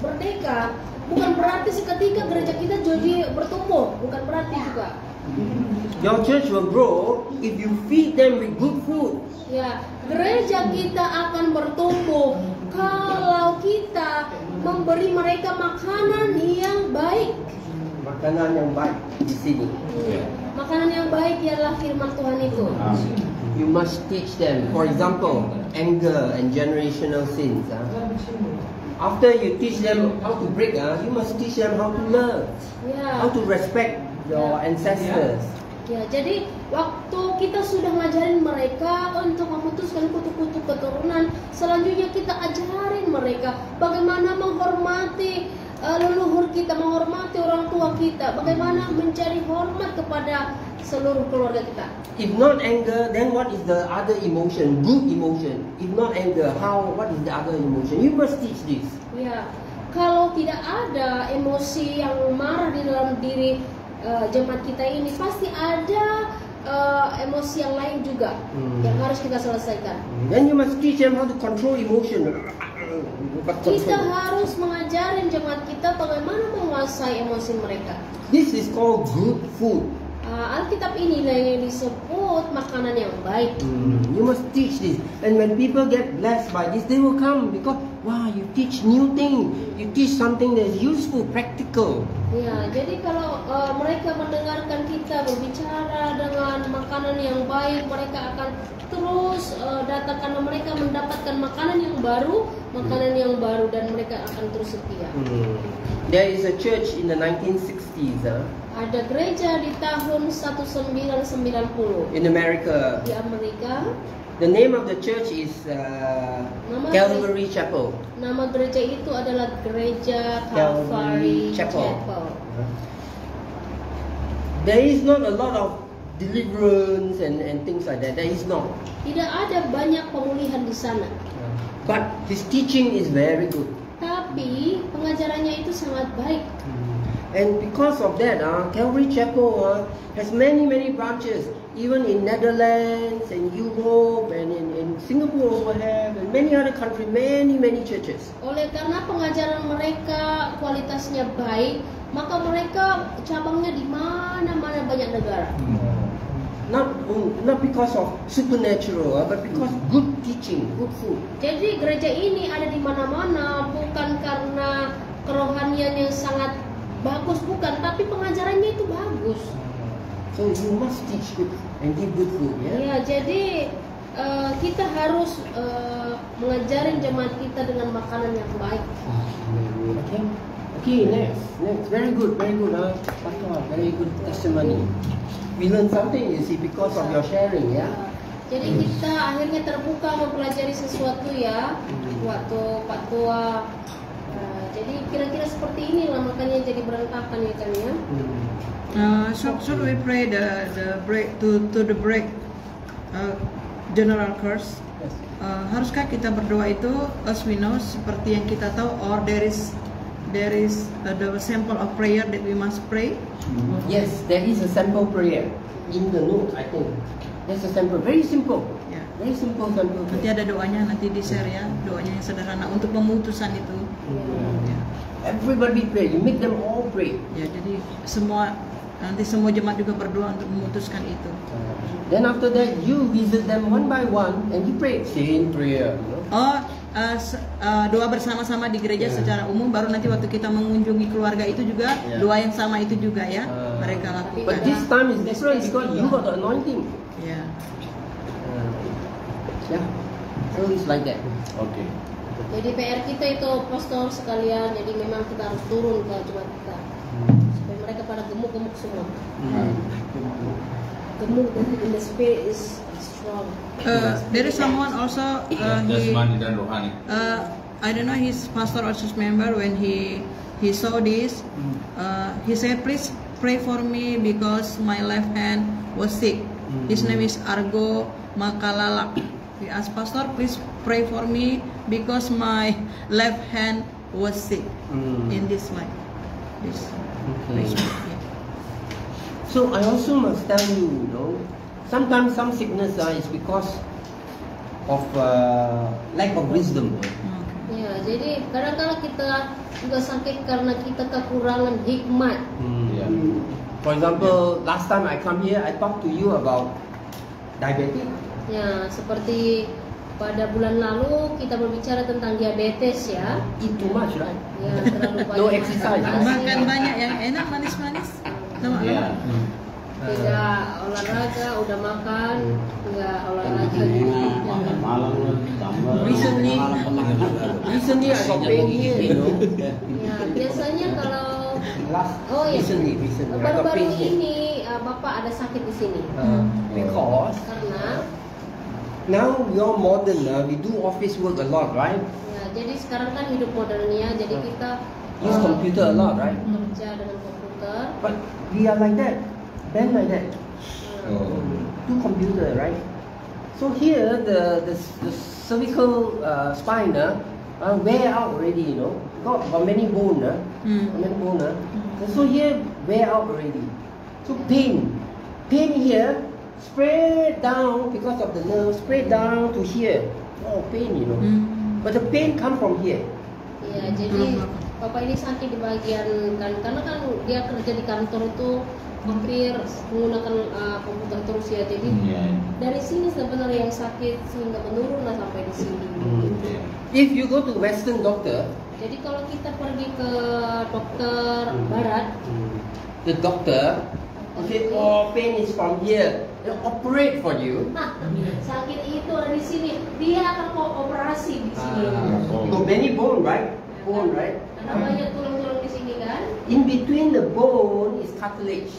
merdeka, bukan berarti seketika gereja kita jadi bertumbuh, bukan berarti juga. Your church will grow if you feed them with good food. Ya, gereja kita akan bertumbuh kalau kita memberi mereka makanan yang baik. Makanan yang baik di sini. Makanan yang baik ialah firman Tuhan itu. You must teach them, for example, anger and generational sins. After you teach them how to break, you must teach them how to love, how to respect your ancestors. Ya, jadi waktu kita sudah ngajarin mereka untuk memutuskan kutuk-kutuk keturunan, selanjutnya kita ajarin mereka bagaimana menghormati leluhur kita, menghormati orang tua kita, bagaimana mencari hormat kepada seluruh keluarga kita. If not anger, then what is the other emotion? Good emotion. If not anger, what is the other emotion? You must teach this. Ya, kalau tidak ada emosi yang marah di dalam diri jemaat kita ini, pasti ada emosi yang lain juga yang harus kita selesaikan. Then you must teach them how to control emotion. Kita harus mengajarin jemaat kita bagaimana menguasai emosi mereka. This is called good food. Alkitab inilah yang disebut makanan yang baik. You must teach this, and when people get blessed by this, they will come because wow, you teach new thing, you teach something that is useful, practical. Ya, jadi kalau mereka mendengarkan kita berbicara dengan makanan yang baik, mereka akan terus datang karena mereka mendapatkan makanan yang baru, dan mereka akan terus setia. There is a church in the 1960s. Ada gereja di tahun 1990 In America. di Amerika. The name of the church is Calvary Chapel. Nama gereja itu adalah Gereja Calvary Calvary Chapel. Chapel. There is not a lot of deliverance and things like that. There is not. Tidak ada banyak pemulihan di sana. But his teaching is very good. Tapi pengajarannya itu sangat baik. And because of that, Calvary Chapel has many branches. Even in Netherlands and Europe and in Singapore also have, and many other countries, many churches. Oleh karena pengajaran mereka kualitasnya baik, maka mereka cabangnya di mana-mana banyak negara. Not because of supernatural, but because good teaching, good food. Jadi gereja ini ada di mana-mana bukan karena kerohanian yang sangat bagus, bukan, tapi pengajarannya itu bagus. So you must teach good and give good food, ya. Ya, jadi kita harus mengajarin jemaat kita dengan makanan yang baik. Okay, next, very good, Pastor, very good testimony. We learn something, you see, because of your sharing, ya. Jadi kita akhirnya terbuka mempelajari sesuatu ya, waktu Pak Tua. Jadi kira-kira seperti inilah makanya jadi berantakan ya kan ya. Should we pray the break to the break general course? Haruskah kita berdoa itu as we know seperti yang kita tahu, or there is the sample of prayer that we must pray? Yes, there is a sample prayer in the note. I think there's a sample, very simple. Yeah. Very simple sample. Nanti ada doanya, nanti di share ya, doanya yang sederhana untuk pemutusan itu. Everybody pray. You make them all pray. Ya, jadi nanti semua jemaat juga berdoa untuk memutuskan itu. Then after that, you visit them one by one and you pray same prayer. Doa bersama-sama di gereja secara umum. Baru nanti waktu kita mengunjungi keluarga itu juga doa yang sama itu juga ya mereka lakukan. But this time is different because you got the anointing. Yeah. Yeah. So it's like that. Okay. Jadi PR kita itu pastor sekalian, jadi memang kita harus turun ke jemaat kita supaya mereka pada gemuk-gemuk semua. Gemuk in the spirit is strong. There is someone also Jasmani dan rohani. I don't know, his pastor or church member, when he saw this, he said, please pray for me because my left hand was sick. His name is Argo Makalala. He asked, Pastor, please pray for me because my left hand was sick in this life. Okay. So I also must tell you, sometimes some sickness is because of lack of wisdom. Ya, jadi kadang-kadang kita juga sakit karena kita kekurangan hikmat. For example, last time I come here, I talked to you about diabetes. Ya, seperti pada bulan lalu kita berbicara tentang diabetes ya. Eat too much, right? Ya, terlalu banyak No exercise. Makan banyak yang enak, manis-manis. Yeah. Tidak olahraga, udah makan, nggak olahraga juga. Makan malam tambah. Recently I got pain here, Ya, biasanya kalau Recently I got baru-baru pain here. ini Bapak ada sakit di sini. Because Karena now we are modern, we do office work a lot, right? ya, jadi sekarang kan hidup modernnya, jadi kita Use computer a lot, right? kerja dengan komputer. But we are like that, bend like that, do computer, right? So here the cervical spine wear out already, got many bone, so here wear out already. So pain here, spread down because of the nerve, spread down to here. Oh, pain, But the pain come from here. Ya, jadi Bapak ini sakit di bagian kan, karena kan dia kerja di kantor itu hampir menggunakan komputer terus ya. Jadi dari sini sebenarnya yang sakit sehingga menurun lah sampai di sini. If you go to Western doctor, jadi kalau kita pergi ke dokter Barat, the doctor say, oh, pain is from here. They'll operate for you. sakit itu ada di sini, dia akan mau operasi di sini. So many bone, right? Bone, right? Karena banyak tulang-tulang di sini kan. In between the bone is cartilage.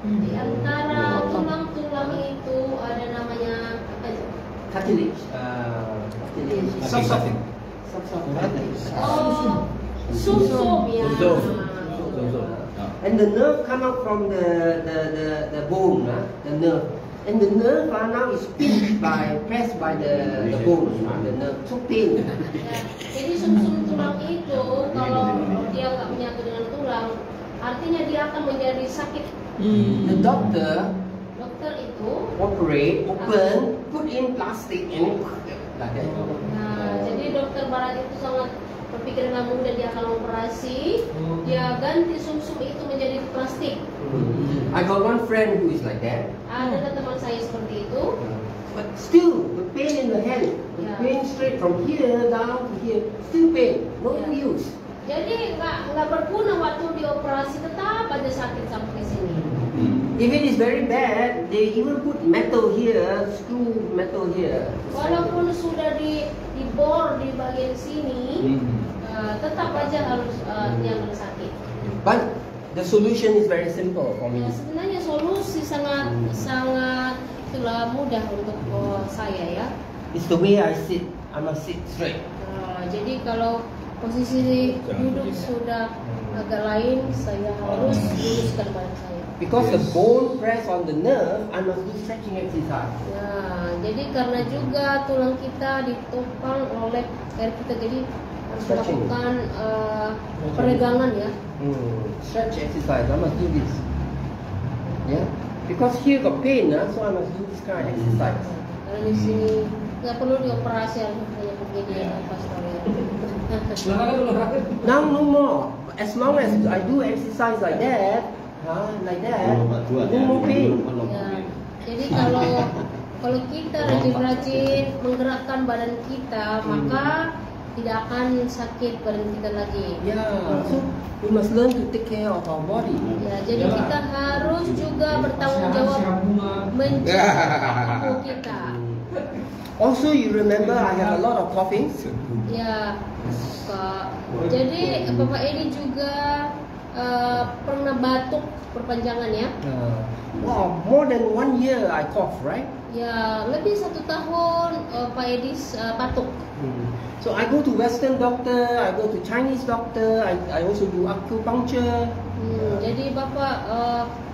Di antara tulang-tulang itu ada namanya apa itu? Cartilage. Cartilage. Soft. Oh, susum ya. And the nerve come out from the bone, the nerve. And the nerve now is pinched pressed by the bone, the nerve. So pain. Ya, jadi sumsum tulang itu kalau dia nggak menyatu dengan tulang, artinya dia akan menjadi sakit. The doctor itu open, put in plastic and like that. Nah, jadi dokter Barat itu sangat berpikir dengan mudah, dia akan operasi, dia ganti sumsum itu menjadi plastik. I got one friend who is like that. Ada teman saya seperti itu. But still, the pain in the hand, the pain straight from here down to here, still pain, no use. Jadi nggak berguna waktu dioperasi, tetap aja sakit sampai sini. If it is very bad, they even put metal here, screw metal here. Walaupun sudah dibor di bagian sini, tetap aja harus yang sakit. But the solution is very simple for me. Ya, sebenarnya solusi sangat itulah mudah untuk saya ya. It's the way I sit. I must sit straight. Jadi kalau posisi duduk sudah agak lain, saya harus luruskan badan saya. Because the bone press on the nerve, I must do stretching exercise. Nah, jadi karena juga tulang kita ditopang oleh air kita, jadi harus melakukan peregangan ya. Stretch exercise, I must do this. Yeah, because here got pain, so I must do this kind of exercise. Karena di sini nggak perlu dioperasi, hanya begini pastor ya. Now no more. As long as I do exercise like that, no more pain. Ya, jadi kalau kita rajin-rajin menggerakkan badan kita, maka tidak akan sakit badan kita lagi. So we must learn to take care of our body. Ya, jadi kita harus juga bertanggung jawab menjaga tubuh kita. Also, you remember I have a lot of coughing. Ya, Pak. Jadi Bapak Edi juga pernah batuk perpanjangan ya? Wow, more than 1 year I cough, right? Ya, lebih 1 tahun Pak Edi batuk. So I go to Western doctor, I go to Chinese doctor, I also do acupuncture. Jadi Bapak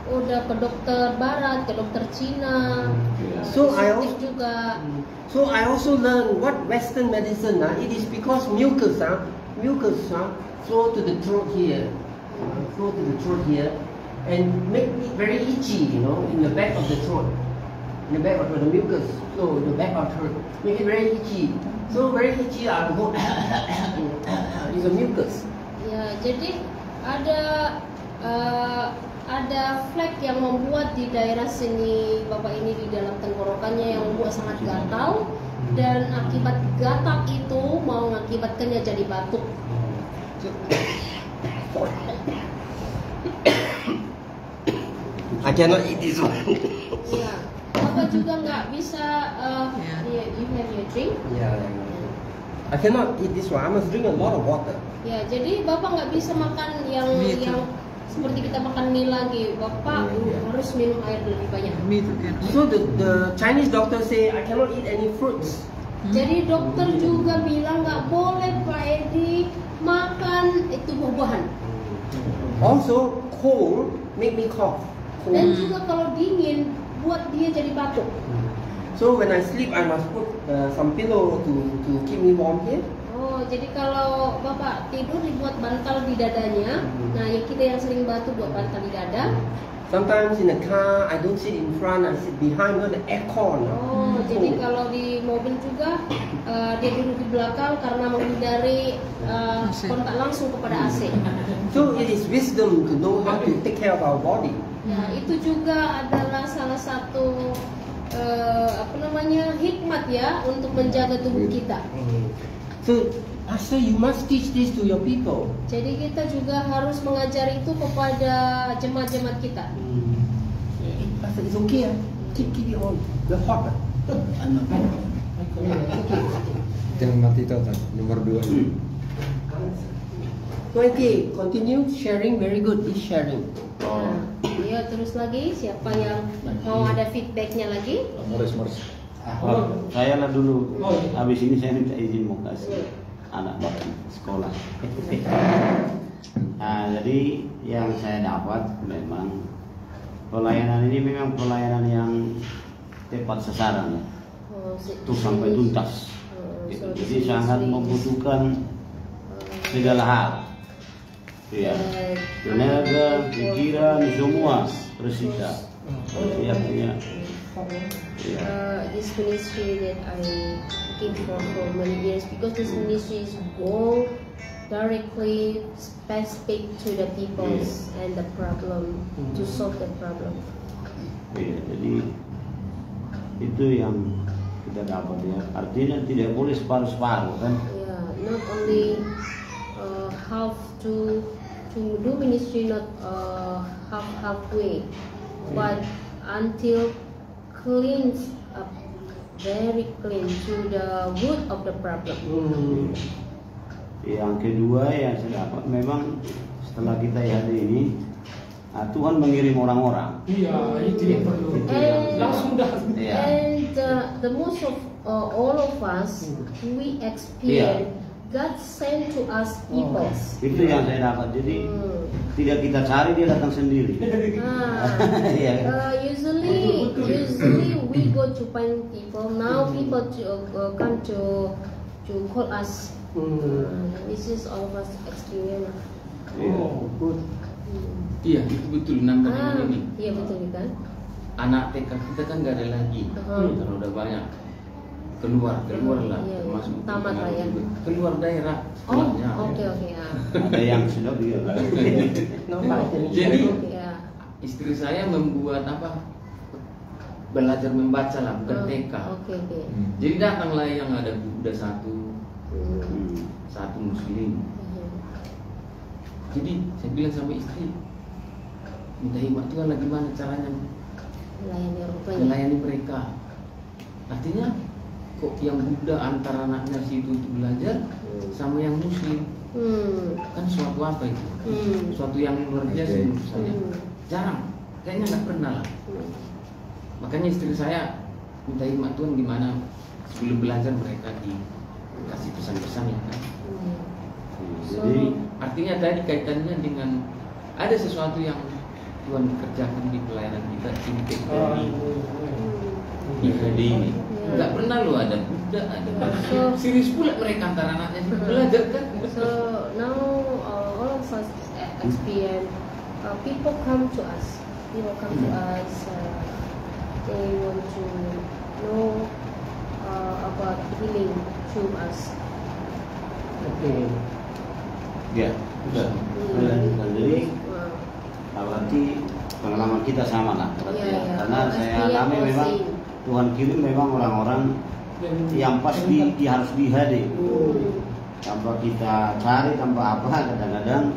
udah ke dokter Barat, ke dokter Cina, So I also learn what Western medicine. It is because mucus flow to the throat here, and make it very itchy, in the back of the throat, in the back of the mucus flow in the back of the throat, make it very itchy. So very itchy, I go. It's a mucus. Ya, jadi ada flek yang membuat di daerah sini Bapak ini di dalam tenggorokannya yang membuat sangat gatal, dan akibat gatal itu mau mengakibatkannya jadi batuk. I cannot eat this one. Ya, Bapak juga nggak bisa. You have your drink? I cannot eat this one. I must drink a lot of water. Ya, jadi Bapak nggak bisa makan yang seperti kita makan mie lagi. Bapak harus minum air lebih banyak. So the Chinese doctor say I cannot eat any fruits. Jadi dokter juga bilang nggak boleh Pak Edi makan itu buah-buahan. Also cold make me cough. Dan juga kalau dingin buat dia jadi batuk. So when I sleep I must put some pillow to keep me warm here. Oh, jadi kalau Bapak tidur dibuat bantal di dadanya. Nah, kita yang sering batuk buat bantal di dada. Sometimes in the car, I don't sit in front, I sit behind because the aircon. Oh, jadi kalau di mobil juga dia duduk di belakang karena menghindari kontak langsung kepada AC. So it is wisdom to know how to take care of our body. Ya, itu juga adalah salah satu hikmat ya untuk menjaga tubuh kita. So, Pastor, you must teach this to your people. Jadi kita juga harus mengajar itu kepada jemaat-jemaat kita. Pastor, it's okay. Keep it on. The hot. Jangan mati total. Nomor 2. Okay, continue sharing. Very good. Please sharing. Ya, terus lagi siapa yang mau ada feedbacknya lagi? Saya lah dulu. Habis ini saya minta izin mau kasih anak bapak sekolah. Nah, jadi yang saya dapat memang pelayanan ini memang pelayanan yang tepat sasaran ya. Itu sampai tuntas. Jadi sangat membutuhkan segala hal. Ya, tenaga, pikiran, semua tersita. Ya, punya. This ministry that I came for many years, because this ministry is more directly specific to the people and the problem, to solve the problem. Ya, jadi itu yang kita dapat ya. Artinya tidak boleh separuh-separuh kan? Yeah, not only half to do ministry, not halfway, but until clean up, very clean to the root of the problem. Yang kedua yang saya dapat memang setelah kita hadir ini, Tuhan mengirim orang-orang. Iya, itu yang perlu. Langsung dah. And the most of all of us, we experience God sent to us people. Itu yang saya dapat. Jadi tidak kita cari, dia datang sendiri. Usually we go to find people. Now people come to call us. This is all of us experience. Oh, good. Iya, itu betul namanya ini. Iya betul kan. Anak TK kita kan nggak ada lagi. Kalau udah banyak keluar lah, termasuk tamat lah ya. Keluar daerah. Oke. Ada yang sudah dia. Jadi istri saya membuat belajar membaca lah, bukan TK. Oke. Jadi datanglah yang ada udah satu muslim. Jadi saya bilang sama istri, minta hikmat Tuhan lagi mana caranya melayani mereka. Artinya kok yang Buddha antara anaknya situ untuk belajar sama yang muslim kan suatu apa itu? Suatu yang luar biasa menurut saya. Jarang, kayaknya nggak pernah lah. Makanya istri saya minta hikmat Tuhan gimana sebelum belajar mereka dikasih pesan-pesan ya kan. Jadi artinya tadi kaitannya dengan ada sesuatu yang Tuhan kerjakan di pelayanan kita di hari ini. Nggak pernah lo ada Buddha, ada serius pula mereka antara anaknya belajar kan. So now all of us experience people come to us. They want to know about healing through us. Okay. Ya, sudah. Jadi berarti pengalaman kita sama lah. Karena saya alami memang Tuhan kirim memang orang-orang yang pasti harus dihadir. Tanpa kita cari, tanpa apa, kadang-kadang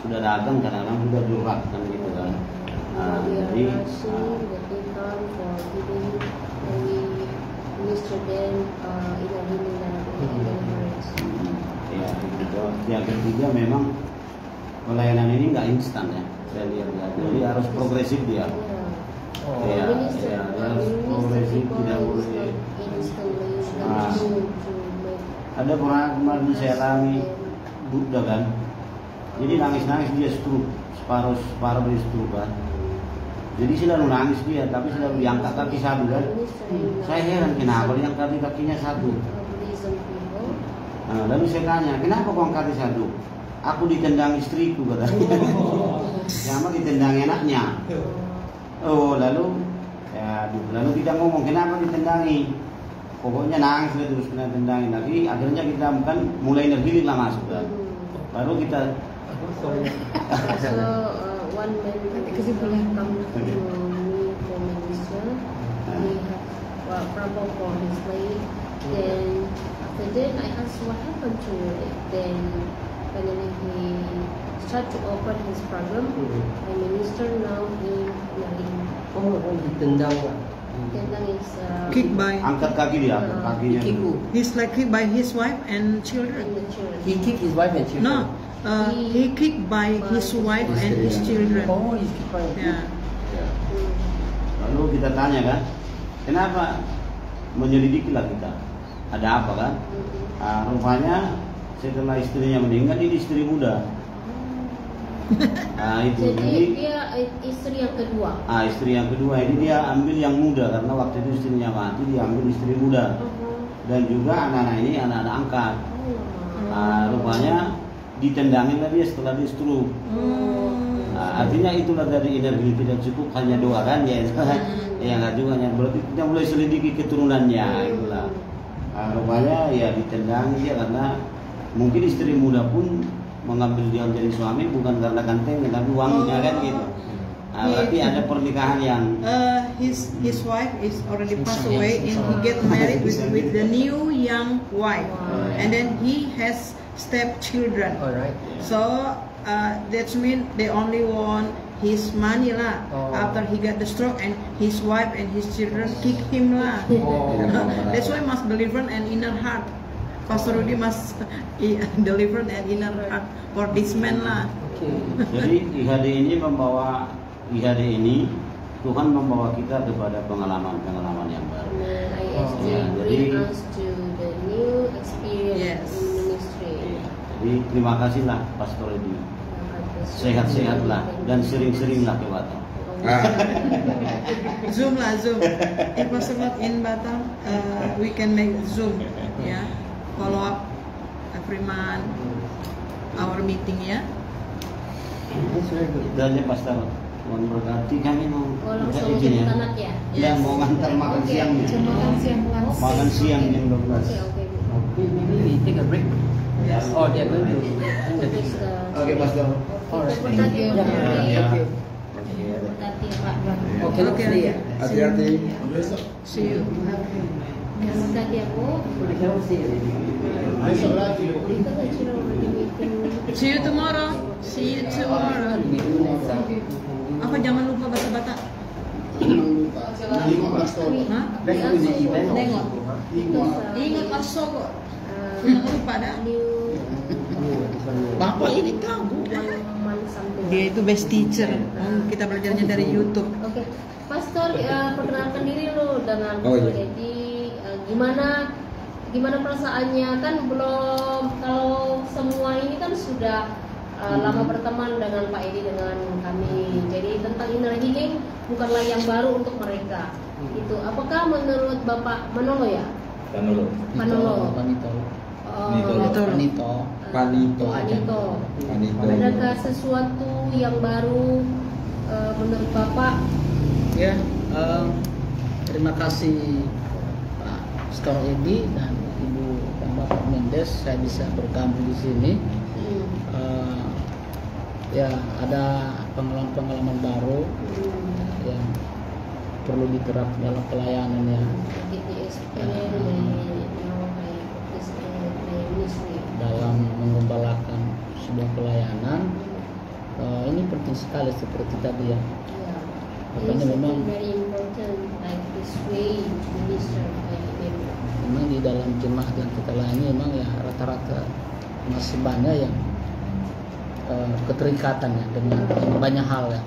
sudah datang, kadang-kadang sudah durhak kan gitu kan. Jadi yang ketiga memang pelayanan ini nggak instan ya, saya lihat ya. Jadi harus progresif dia. Harus progresif, tidak boleh. Ada orang kemarin saya alami Buddha kan, jadi nangis-nangis dia stroke, separuh dia stroke kan. Jadi selalu nangis dia, tapi selalu diangkat kaki satu kan. Saya heran kenapa dia angkat kakinya satu. Lalu saya tanya, kenapa kau angkat satu? Aku ditendang istriku katanya. Sama ditendang enaknya. Oh, lalu kita ngomong kenapa ditendangi. Pokoknya nangis terus kena tendangin lagi. Akhirnya kita bukan mulai nergiling lah masuk kan. Baru kita. So one man come to me for minister. He have trouble for his leg. Then after that I asked what happened to it. Then finally he start to open his problem. I minister now in Naling. Ditendang lah. Tendang is Kicked by. Angkat kaki dia, angkat kakinya. He's like kicked by his wife and in children. the church. He kicked his wife and children. No, he kicked by his wife and his children. Oh, he's kicked by. Yeah. Lalu kita tanya kan, kenapa menyelidiki lah kita? Ada apa kan? Rupanya setelah istrinya meninggal, ini istri muda. Nah itu Jadi dia istri yang kedua. Istri yang kedua ini dia ambil yang muda karena waktu itu istrinya mati, dia ambil istri muda. Dan juga anak-anak ini anak-anak angkat. Rupanya ditendangin lah dia setelah dia stroke. Artinya itulah dari energi tidak cukup hanya doa kan ya. Ya nggak juga hanya berarti kita mulai selidiki keturunannya itulah. Rupanya ya ditendang dia karena mungkin istri muda pun mengambil dia menjadi suami bukan karena gantengnya tapi uangnya kan gitu. Berarti ada pernikahan yang his wife is already passed away and he get married with the new young wife, and then he has stepchildren. Alright. So that means they only want his money lah. After he got the stroke and his wife and his children kick him lah. That's why must deliver an inner heart. Pastor Rudy must deliver an inner heart for this man lah. Jadi IHD ini Tuhan membawa kita kepada pengalaman-pengalaman yang baru. Bring us to the new experience in ministry. Jadi terima kasihlah Pastor Rudy. Sehat-sehatlah dan sering-seringlah ke Batam. Zoom. If Pastor not in Batam, we can make Zoom. Yeah. Follow up every month our meeting ya. Itu aja Pastor. Mohon berkati kami mau langsung jemput anak ya? Ya mau ngantar makan siang nih. Makan siang jam 12. Maybe take a break. Yes. Oh, they're going to. Oke Pastor. Oke. Hati-hati. See you. Besok lagi. See you tomorrow. Apa jangan lupa bata-bata? Hah? Nengok. Ingat pasok kok. Jangan lupa dah. Bapak ini tahu. Dia itu best teacher. Kita belajarnya dari YouTube. Oke, Pastor, perkenalkan diri lo dengan Pastor Edi. Gimana perasaannya kan belum, kalau semua ini kan sudah lama berteman dengan Pak Edi, dengan kami. Jadi tentang inner healing bukanlah yang baru untuk mereka. Itu apakah menurut Bapak Manolo ya? Panolo. Panito. Adakah sesuatu yang baru menurut Bapak? Ya, terima kasih Pak Pastor Edi dan Ibu dan Bapak Mendes, saya bisa bergabung di sini. Ya, ada pengalaman-pengalaman baru yang perlu diterapkan dalam pelayanan ya. Dalam mengembalakan sebuah pelayanan, ini penting sekali seperti tadi ya. Makanya memang di dalam jemaat yang kita layani memang ya rata-rata masih banyak yang keterikatan ya dengan banyak hal ya,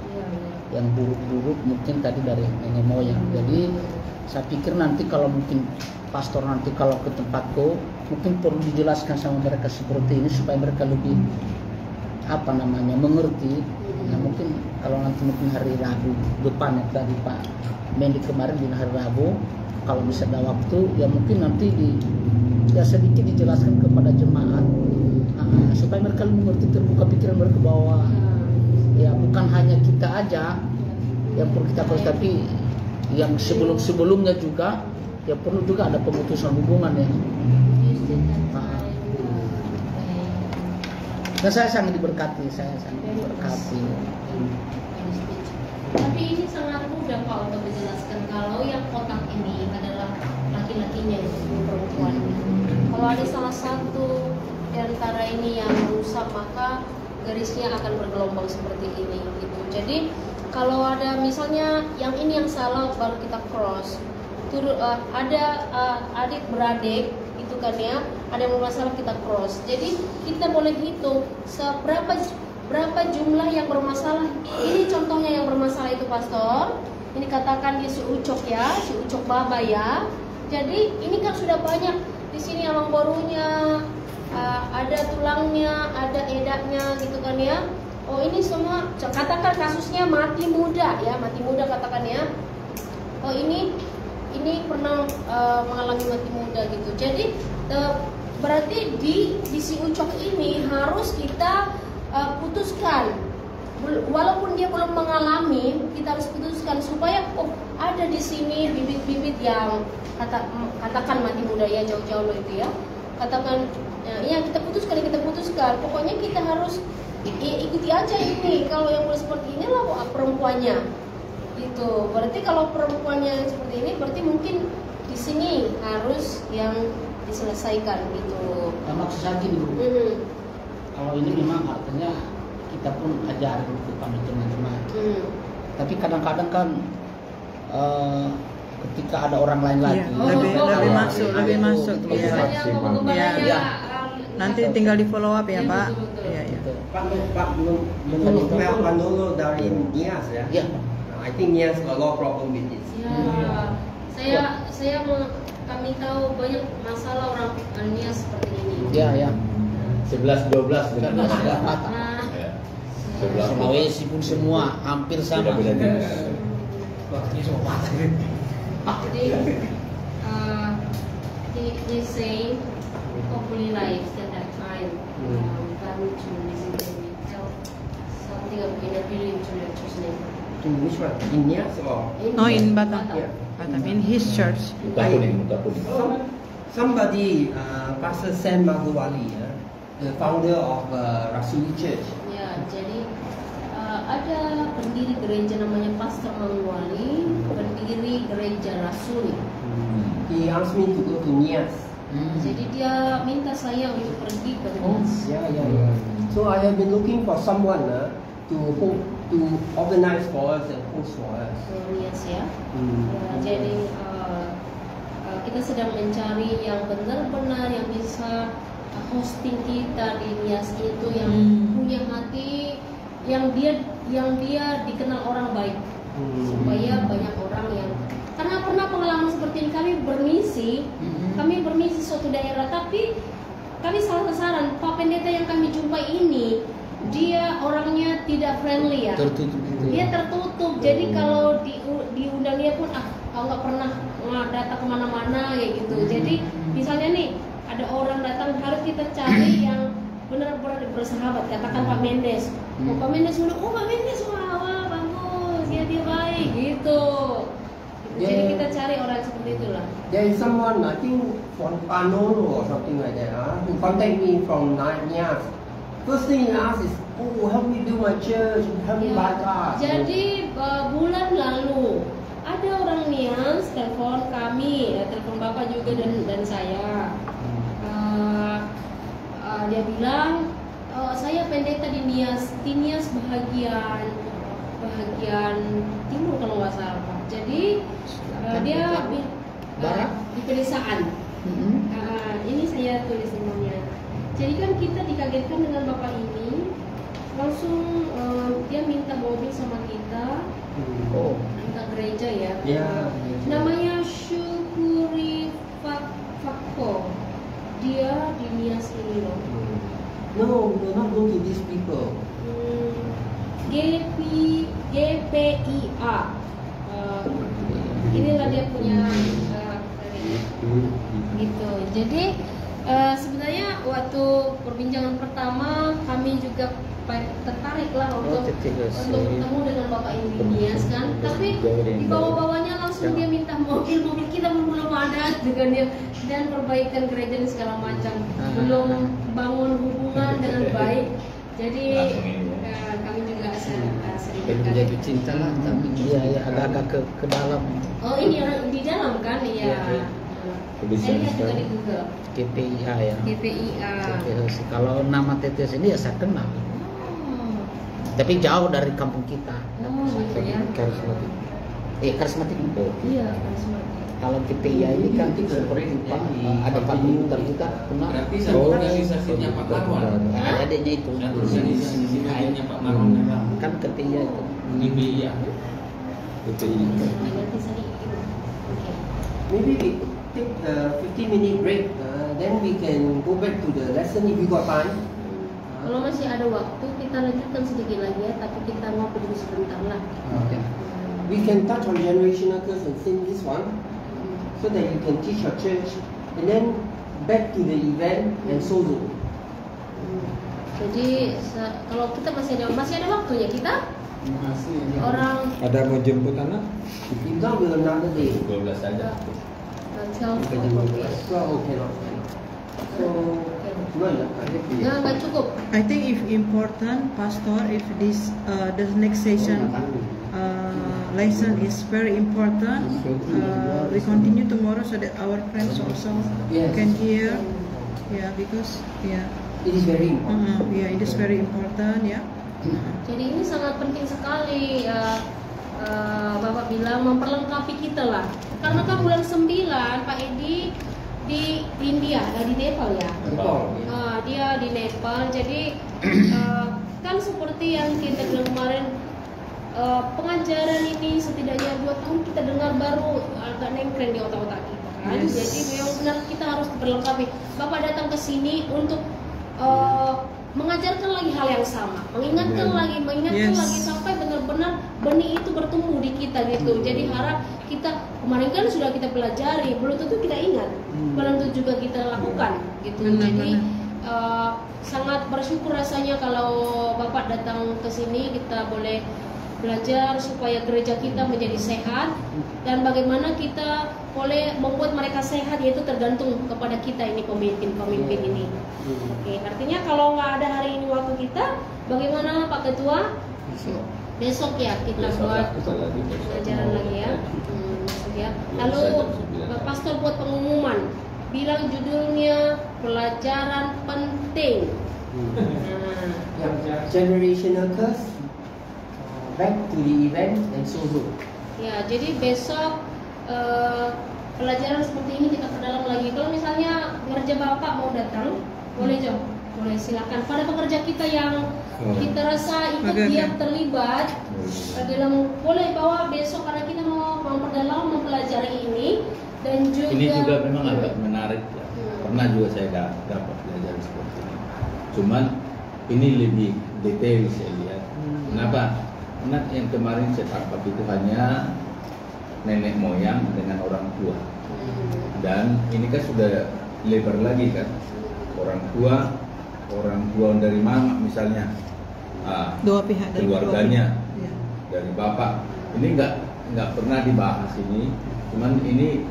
yang buruk-buruk mungkin tadi dari nenek moyang. Jadi saya pikir nanti kalau mungkin pastor nanti kalau ke tempatku mungkin perlu dijelaskan sama mereka seperti ini supaya mereka lebih mengerti. Nah, mungkin kalau nanti mungkin hari Rabu depan ya, tadi Pak Mendi kemarin di hari Rabu kalau bisa ada waktu ya mungkin nanti sedikit dijelaskan kepada jemaat supaya mereka mengerti, terbuka pikiran mereka bahwa ya bukan hanya kita aja yang perlu kita proses, tapi yang sebelumnya juga ya perlu juga ada pemutusan hubungan ya. Nah, saya sangat diberkati, Tapi ini sangat mudah Pak untuk menjelaskan kalau yang kotak ini adalah laki-lakinya itu perempuan. Kalau ada salah satu di antara ini yang rusak, maka garisnya akan bergelombang seperti ini gitu. Jadi kalau ada misalnya yang ini yang salah baru kita cross. Ada adik beradik itu kan ya, ada yang bermasalah kita cross. Jadi kita boleh hitung berapa jumlah yang bermasalah. Ini contohnya yang bermasalah itu pastor. Ini katakan dia si ucok ya, si ucok baba ya. Jadi ini kan sudah banyak di sini alang barunya, ada tulangnya, ada edaknya gitu kan ya. Oh ini semua katakan kasusnya mati muda ya, mati muda katakan ya. Oh ini pernah mengalami mati muda gitu. Jadi berarti di si ucok ini harus kita putuskan, walaupun dia belum mengalami, kita harus putuskan supaya ada di sini bibit-bibit yang katakan mati muda ya, jauh-jauh loh itu ya, katakan ya kita putuskan, pokoknya kita harus ikuti aja ini. Kalau yang boleh seperti ini lah perempuannya gitu. Berarti kalau perempuannya seperti ini, berarti mungkin di sini harus yang diselesaikan gitu. Nah, maksud saya gini Bu. Kalau ini memang artinya kita pun ajarin kepada teman-teman. Tapi kadang-kadang kan ketika ada orang lain lagi, lebih masuk. Ya. Nanti tinggal di follow up ya Pak. Iya. Pak menurut Manolo dari Nias ya. Iya. I think Nias a lot problem with it. Ya. Kami tahu banyak masalah orang Nias seperti ini. Iya. 11-12 dengan Sulawesi pun semua hampir sama. Jadi he say hopefully like that time come to visit them, we tell something of inner healing to their church name. To which one? In Nias or? No, in Batam. Yeah. Batam, in his church. Muka kuning. Somebody, Pastor Sam Magwali, the founder of Rasuli Church. Ya, jadi ada pendiri gereja namanya Pastor Magwali, pendiri gereja Rasuli. He asked me to go to Nias. Jadi dia minta saya untuk pergi ke Nias. Yeah. So I have been looking for someone to organize for us and host for us. Nias ya. Jadi kita sedang mencari yang benar-benar yang bisa hosting kita di Nias itu, yang punya hati, yang dia dikenal orang baik, supaya banyak orang yang karena pernah pengalaman seperti ini. Kami bermisi suatu daerah, tapi kami salah sasaran. Pak Pendeta yang kami jumpai ini, dia orangnya tidak friendly ya, dia tertutup. Jadi kalau diundangnya pun nggak pernah datang kemana-mana ya gitu. Jadi misalnya nih ada orang datang, harus kita cari yang benar-benar bersahabat. Katakan Pak Mendes, Pak Mendes dulu, Pak Mendes wah bagus ya, dia baik gitu. Jadi kita cari orang seperti itulah. There is someone, I think from Panolo or something like that, who contact me from Nias. First thing he asks is, help me do my church, help me buy cars. Jadi bulan lalu ada orang Nias telepon kami, telepon Bapak juga dan saya. Dia bilang, saya pendeta di Nias bahagian timur kalau nggak salah Pak. Jadi dia di pedesaan. Ini saya tulis namanya. Jadi kan kita dikagetkan dengan Bapak ini, langsung dia minta mobil sama kita, minta gereja ya. Namanya Syukuri Fakko. Dia di Nias ini loh. No, we're not going to these people. GPIA. Inilah dia punya gitu. Jadi sebenarnya waktu perbincangan pertama kami juga tertarik lah untuk TTHC. bertemu dengan Bapak Indinias kan, tapi di bawah-bawahnya langsung dia minta mobil kita belum ada dengan dia, dan perbaikan gereja dan segala macam, belum bangun hubungan dengan baik. Jadi kami juga sering jatuh cinta lah, tapi dia agak-agak ke dalam. Oh ini orang di dalam kan, iya. Saya lihat juga di Google. KPIA ya. KPIA. TTHC. Kalau nama TTHC ini ya saya kenal. Tapi jauh dari kampung kita. Gitu ya. Karismatik. Karismatik. Iya, karismatik. Kalau KPIA ini kan seperti ada Pak Gubernur juga kenal. Berarti satu organisasinya Pak Marwan. Adiknya itu. Organisasinya Pak Marwan kan KPIA itu. KPIA. Maybe we take a 15-minute break, then we can go back to the lesson if we got time. Kalau masih ada waktu kita lanjutkan sedikit lagi ya, tapi kita ngopi dulu sebentar lah. Okay. We can touch on generational curse and sing this one, so that you can teach your church, and then back to the event and sozo. Jadi kalau kita masih ada waktunya kita. Orang Ada mau jemput anak? If not, we'll another day. 12 saja. Until 12. So okay, so nggak cukup. I think if important, Pastor, if this the next session lesson is very important, we continue tomorrow so that our friends also can hear. Yeah, because it is very important. It is very important. Yeah. Jadi ini sangat penting sekali. Bapak bilang memperlengkapi kita lah. Karena kan bulan 9 Pak Edi di India, di Nepal ya. Dia di Nepal. Jadi kan seperti yang kita bilang kemarin, pengajaran ini setidaknya 2 tahun kita dengar baru agak nengkren di otak-otak kita kan. Jadi memang benar kita harus diperlengkapi. Bapak datang ke sini untuk mengajarkan lagi hal yang sama, mengingatkan lagi sampai benar-benar benih itu bertumbuh di kita gitu. Jadi harap kita kemarin kan sudah kita pelajari, belum tentu kita ingat, belum tentu juga kita lakukan gitu. Jadi sangat bersyukur rasanya kalau Bapak datang ke sini, kita boleh belajar supaya gereja kita menjadi sehat, dan bagaimana kita boleh membuat mereka sehat, yaitu tergantung kepada kita ini pemimpin ini. Oke, artinya kalau nggak ada hari ini waktu kita, bagaimana Pak Ketua? Besok ya kita buat pelajaran lagi ya. Lalu Pak Pastor buat pengumuman, bilang judulnya pelajaran penting. Generational curse. Back to the event and sozo. Ya, jadi besok pelajaran seperti ini kita perdalam lagi. Kalau misalnya pekerja Bapak mau datang, boleh Jo, boleh silakan. Pada pekerja kita yang kita rasa ikut dia terlibat, dalam boleh bawa besok karena kita mau memperdalam, mempelajari ini, dan juga ini juga memang agak menarik ya. Pernah juga saya dapat belajar seperti ini. Cuman ini lebih detail saya lihat. Kenapa? Anak yang kemarin saya tangkap itu hanya nenek moyang dengan orang tua, dan ini kan sudah lebar lagi kan, orang tua dari mama misalnya, Dua pihak dari keluarganya, kedua dari bapak. Ini nggak pernah dibahas ini, cuman ini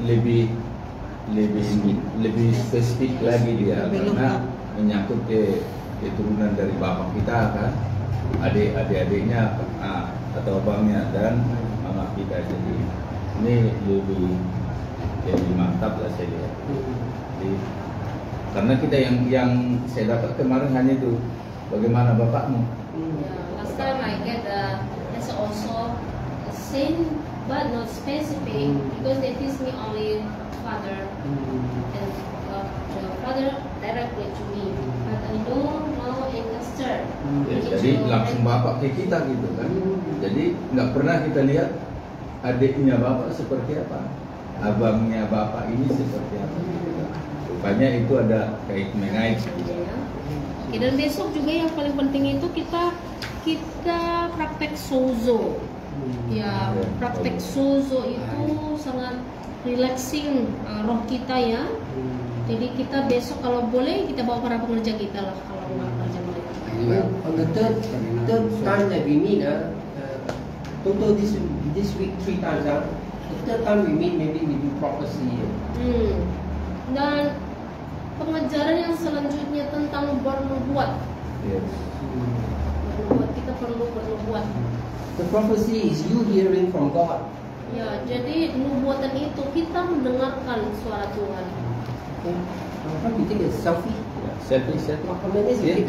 lebih spesifik lagi dia, karena menyangkut keturunan dari bapak kita kan, adik-adiknya atau abangnya dan mama kita. Jadi ini lebih mantap lah saya lihat. Jadi, karena kita yang saya dapat kemarin hanya itu, bagaimana bapakmu? Last time I get there's also same but not specific, because they teach me only father and the father directly to me, but I don't know in Esther. Jadi langsung bapak ke kita gitu kan. Jadi nggak pernah kita lihat adiknya bapak seperti apa, abangnya bapak ini seperti apa gitu kan. Rupanya itu ada kait-mengait gitu. Oke, dan besok juga yang paling penting itu kita praktek sozo. Ya, praktek sozo itu sangat relaxing roh kita ya. Jadi kita besok kalau boleh kita bawa para pengerja kita lah, kalau nggak kerja mereka. On the third time that we meet, total this week 3 times. The third time we meet, maybe we do prophecy. Dan pengajaran yang selanjutnya tentang bernubuat. Yes. Bernubuat, kita perlu bernubuat. The prophecy is you hearing from God. Ya, jadi nubuatan itu kita mendengarkan suara Tuhan. Okay. How we take a selfie? Selfie. Apa namanya sih?